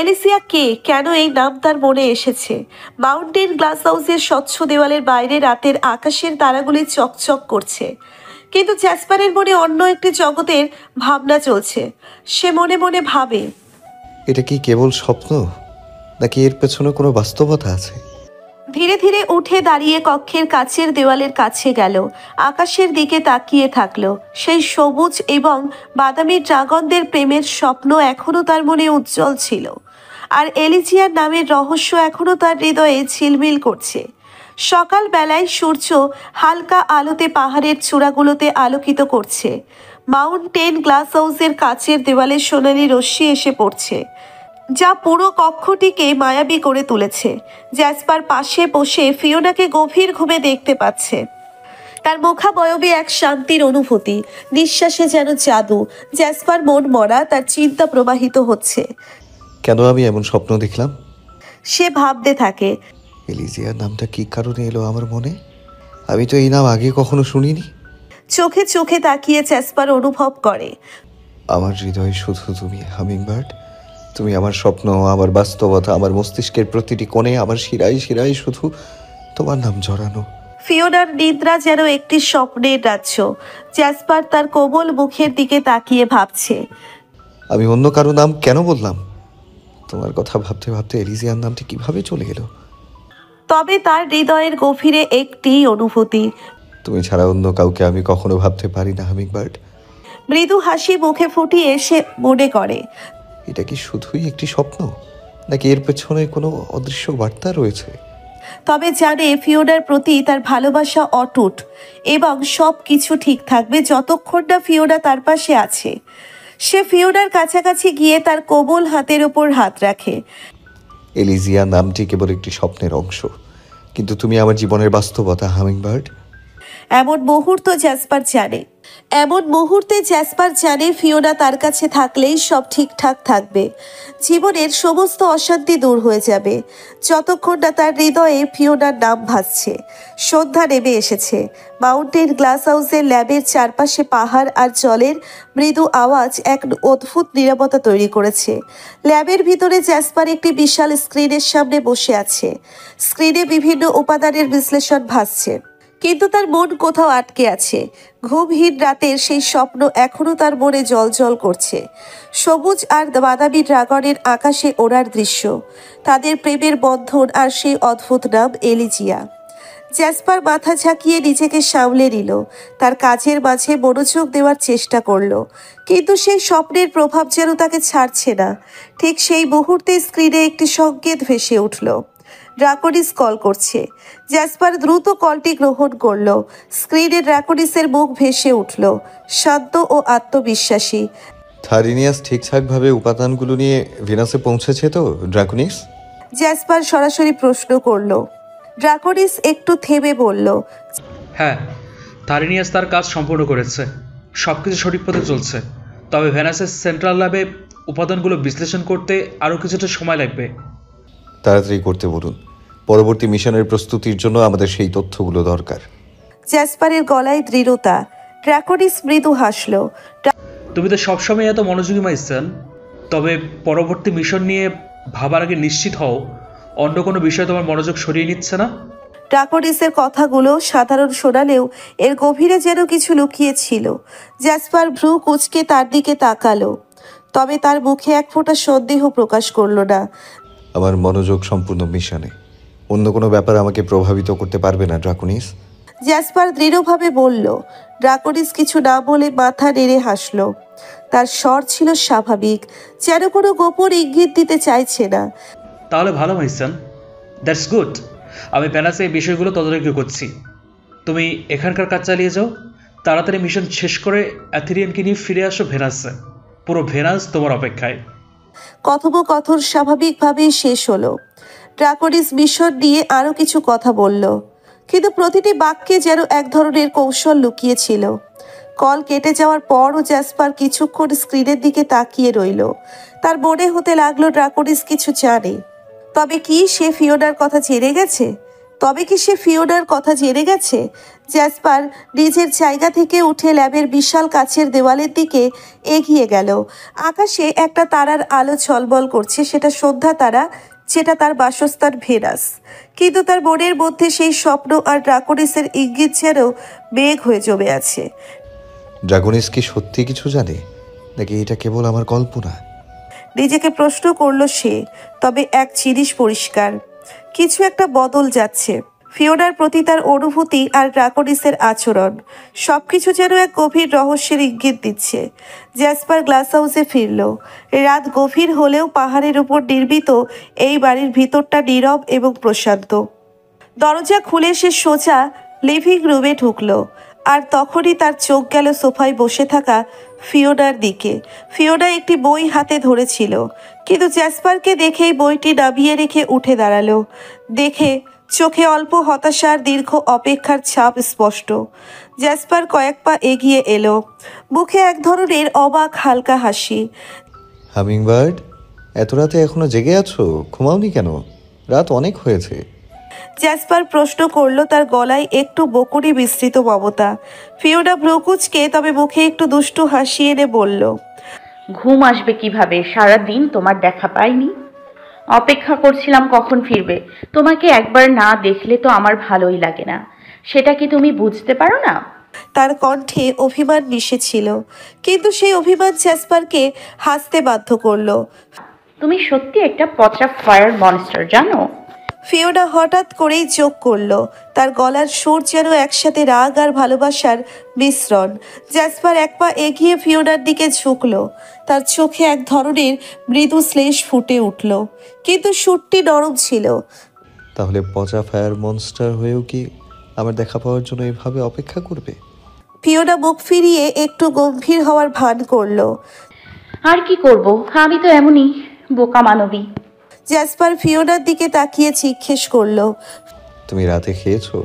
এলিসিয়া কে? কেন এই নাম তার মনে এসেছে? মাউন্টেন গ্লাস হাউসের স্বচ্ছ দেওয়ালের বাইরে রাতের আকাশের তারাগুলি চকচক করছে, কিন্তু জ্যাসপারের মনে অন্য একটি জগতের ভাবনা চলছে। সে মনে মনে ভাবে, এটা কি কেবল স্বপ্ন, নাকি এর পেছনে কোনো বাস্তবতা আছে? ধীরে ধীরে উঠে দাঁড়িয়ে কক্ষের কাছের দেওয়ালের কাছে গেল। আকাশের দিকে তাকিয়ে থাকলো। সেই সবুজ এবং বাদামি ড্রাগনদের প্রেমের স্বপ্ন এখনো তার মনে উজ্জ্বল ছিল, আর এলিজিয়ার নামের রহস্য এখনো তার হৃদয়ে ঝিলমিল করছে। সকালবেলায় সূর্য হালকা আলোতে পাহাড়ের চূড়াগুলোতে আলোকিত করছে। মাউন্টেন গ্লাস হাউসের কাচের দেওয়ালে সোনালি রশ্মি এসে পড়ছে, যা পুরো কক্ষটিকে মায়াবী করে তুলেছে। জ্যাসপার পাশে বসে ফিওনাকে গভীর ঘুমে দেখতে পাচ্ছে। তার মুখাবয়বে এক শান্তির অনুভূতি, নিঃশ্বাসে যেন জাদু। জ্যাসপার মন মরা, তার চিন্তা প্রবাহিত হচ্ছে। কেন আমি এমন স্বপ্ন দেখলাম? সে ভাবতে থাকে, এলিজিয়ার নামটা কি কারণে এলো আমার মনে? আমি তো এই নাম আগে কখনো শুনিনি। চোখে চোখে তাকিয়ে জ্যাসপার অনুভব করে আমার হৃদয়ে শুধু তুমি হামিংবার্ড। তুমি আমার স্বপ্ন, আমার বাস্তবতা, আমার মস্তিষ্কের প্রতিটি কোণে, আমার শিরায় শিরায় শুধু তোমার নাম জড়ানো। ফিওনার নিদ্রা যেন একটি স্বপ্নের রাজ্য। জ্যাসপার তার কোমল মুখের দিকে তাকিয়ে ভাবছে, আমি অন্য কারো নাম কেন বললাম? তোমার কথা ভাবতে ভাবতে এলিজিয়ার নামটি কিভাবে চলে এলো? তবে তার হৃদয়ের গভীরে একটি অনুভূতি। তুমি ছাড়া অন্য কাউকে আমি কখনো ভাবতে পারি না হামিংবার্ড। মৃদু হাসি মুখে ফুটিয়ে সে মনে করে, এটা কি শুধুই একটি স্বপ্ন, নাকি এর পেছনে কোনো অদৃশ্য বার্তা রয়েছে? তবে জানে ফিওনার প্রতি তার ভালোবাসা অটুট এবং সব কিছু ঠিক থাকবে যতক্ষণ না ফিওনা তার পাশে আছে। সে ফিওনার কাছাকাছি গিয়ে তার কোমল হাতের ওপর হাত রাখে। এলিজিয়া নামটি কেবল একটি স্বপ্নের অংশ, কিন্তু তুমি আমার জীবনের বাস্তবতা হামিংবার্ড। এমন মুহূর্তে জ্যাসপার জানে ফিওনা তার কাছে থাকলেই সব ঠিকঠাক থাকবে। জীবনের সমস্ত অশান্তি দূর হয়ে যাবে যতক্ষণ না তার হৃদয়ে ফিওনার নাম ভাসছে। সন্ধ্যা নেমে এসেছে। মাউন্টেন গ্লাস হাউসের ল্যাবের চারপাশে পাহাড় আর জলের মৃদু আওয়াজ এক অদ্ভুত নীরবতা তৈরি করেছে। ল্যাবের ভিতরে জ্যাসপার একটি বিশাল স্ক্রিনের সামনে বসে আছে। স্ক্রিনে বিভিন্ন উপাদানের বিশ্লেষণ ভাসছে, কিন্তু তার মন কোথাও আটকে আছে। ঘুমহীন রাতের সেই স্বপ্ন এখনো তার মনে জ্বলজ্বল করছে। সবুজ আর বাদামি ড্রাগনের আকাশে ওড়ার দৃশ্য, তাদের প্রেমের বন্ধন আর সেই অদ্ভুত নাম এলিজিয়া। জ্যাসপার মাথা ঝাঁকিয়ে নিজেকে সামলে নিল। তার কাজের মাঝে মনোযোগ দেওয়ার চেষ্টা করলো, কিন্তু সেই স্বপ্নের প্রভাব যেন তাকে ছাড়ছে না। ঠিক সেই মুহূর্তে স্ক্রিনে একটি সংকেত ভেসে উঠল। ড্রাকোনিস কল করছে। জ্যাসপার দ্রুত কলটি গ্রহণ করলো। স্ক্রিনে ড্রাকোনিসের মুখ ভেসে উঠল, শান্ত ও আত্মবিশ্বাসী। থারিনিয়াস ঠিকঠাকভাবে উপাদানগুলো নিয়ে ভিনাসে পৌঁছেছে তো ড্রাকোনিস? জ্যাসপার সরাসরি প্রশ্ন করলো। ড্রাকোনিস একটু থেমে বলল, হ্যাঁ, থারিনিয়াস তার কাজ সম্পূর্ণ করেছে। সব কিছু সঠিক পথে চলছে, তবে ভেনাসের সেন্ট্রাল ল্যাবে উপাদানগুলো বিশ্লেষণ করতে আরও কিছুটা সময় লাগবে। তাড়াতাড়ি করতে বলুন। পরবর্তী মিশনের প্রস্তুতির জন্য আমাদের সেই তথ্যগুলো দরকার। জ্যাসপারের গলায় দৃঢ়তা। ড্রাকোনিস মৃদু হাসল। তুমি তো সবসময় এত মনোযোগী মাইসেন, তবে পরবর্তী মিশন নিয়ে ভাবার আগে নিশ্চিত হও অন্য কোনো বিষয় তোমার মনোযোগ সরিয়ে নিচ্ছে না। ড্রাকোনিসের কথাগুলো সাধারণ শোনালেও এর গভীরে যেন কিছু লুকিয়ে ছিল। জ্যাসপার ভ্রু কুঁচকে তার দিকে তাকালো, তবে তার মুখে এক ফোঁটা সন্দেহ প্রকাশ করলো না। আমার মনোযোগ সম্পূর্ণ মিশনে, অন্য কোনো ব্যাপার আমাকে প্রভাবিত করতে পারবে না ড্রাকোনিস। জ্যাসপার দৃঢ়ভাবে বলল। ড্রাকোনিস কিছু না বলে মাথা নেড়ে হাসল। তার স্বর ছিল স্বাভাবিক, যেন কোনো গোপন ইঙ্গিত দিতে চাইছে না। তাহলে ভালো মাইসেন, দ্যাটস গুড। আমি ভেনাসে এই বিষয়গুলো তদারকি করছি। তুমি এখানকার কাজ চালিয়ে যাও। তাড়াতাড়ি মিশন শেষ করে অ্যাথেরিয়ানকে নিয়ে ফিরে আসো ভেনাসে। পুরো ভেনাস তোমার অপেক্ষায়। কথোপকথন স্বাভাবিকভাবেই শেষ হলো। ড্রাকোনিস মিশন নিয়ে আরও কিছু কথা বলল, কিন্তু প্রতিটি বাক্যে যেন এক ধরনের কৌশল লুকিয়ে ছিল। কল কেটে যাওয়ার পরও জ্যাসপার কিছুক্ষণ স্ক্রিনের দিকে তাকিয়ে রইল। তার মনে হতে লাগলো ড্রাকোনিস কিছু জানে। তবে কি সে ফিওনার কথা জেনে গেছে? জ্যাসপার নিজের জায়গা থেকে উঠে ল্যাবের বিশাল কাচের দেওয়ালের দিকে এগিয়ে গেল। আকাশে একটা তারার আলো ঝলমল করছে, সেটা সন্ধ্যা তারা, যেটা তার বাসস্থান ভেনাস। কিন্তু তার মনের মধ্যে সেই স্বপ্ন আর ড্রাকোনিসের ইঙ্গিত যেন মেঘ হয়ে জমে আছে। ড্রাগনিস কি সত্যি কিছু জানে, নাকি এটা কেবল আমার কল্পনা? নিজেকে প্রশ্ন করলো সে। তবে এক জিনিস পরিষ্কার, কিছু একটা বদল যাচ্ছে। ফিওনার প্রতি তার অনুভূতি আর ড্রাকোনিসের আচরণ, সবকিছু যেন এক গভীর রহস্যের ইঙ্গিত দিচ্ছে। জ্যাসপার গ্লাস হাউসে ফিরল। রাত গভীর হলেও পাহাড়ের উপর নির্মিত এই বাড়ির ভিতরটা নীরব এবং প্রশান্ত। দরজা খুলে সে সোজা লিভিং রুমে ঢুকলো। আর তখনই তার চোখ গেল সোফায় বসে থাকা ফিওনার দিকে। ফিওনা একটি বই হাতে ধরেছিল, কিন্তু জ্যাসপারকে দেখেই বইটি নামিয়ে রেখে উঠে দাঁড়ালো। দেখে চোখে অল্প হতাশার দীর্ঘ অপেক্ষার ছাপ স্পষ্ট। জ্যাসপার কয়েক পা এগিয়ে এলো, মুখে এক ধরনের অবাক হালকা হাসি। হামিংবার্ড, এত রাতে এখনো জেগে আছো? ঘুমাওনি কেন? রাত অনেক হয়েছে। জ্যাসপার প্রশ্ন করলো, তার গলায় একটু বকুনি মিশ্রিত মমতা। ফিওনা ভ্রুকুচকে তবে মুখে একটু দুষ্টু হাসি এনে বলল, ঘুম আসবে কিভাবে? সারা দিন তোমার দেখা পাইনি, অপেক্ষা করছিলাম কখন ফিরবে। তোমাকে একবার না দেখলে তো আমার ভালোই লাগে না, সেটা কি তুমি বুঝতে পারো না? তার কণ্ঠে অভিমান মিশেছিল, কিন্তু সেই অভিমান জ্যাসপারকে হাসতে বাধ্য করলো। তুমি সত্যি একটা পচা ফায়ার মনস্টার, জানো? ফিওনা হঠাৎ করেই চোখ করলো, তার গলার সুর যেন একসাথে রাগ আর ভালোবাসার মিশ্রণ। জ্যাসপার এক পা এগিয়ে ফিওনার দিকে ঝুঁকলো, তার চোখে এক ধরনের মৃদু শ্লেষ ফুটে উঠল, কিন্তু সুরটি নরম ছিল। তাহলে পচা ফায়ার মনস্টার হয়েও কি আমার দেখা পাওয়ার জন্য এভাবে অপেক্ষা করবে? ফিওনা মুখ ফিরিয়ে একটু গম্ভীর হওয়ার ভান করলো। আর কি করব, আমি তো এমনই বোকা মানবী। জ্যাসপার ফিওনার দিকে তাকিয়ে জিজ্ঞেস করলো, তুমি রাতে খেয়েছো?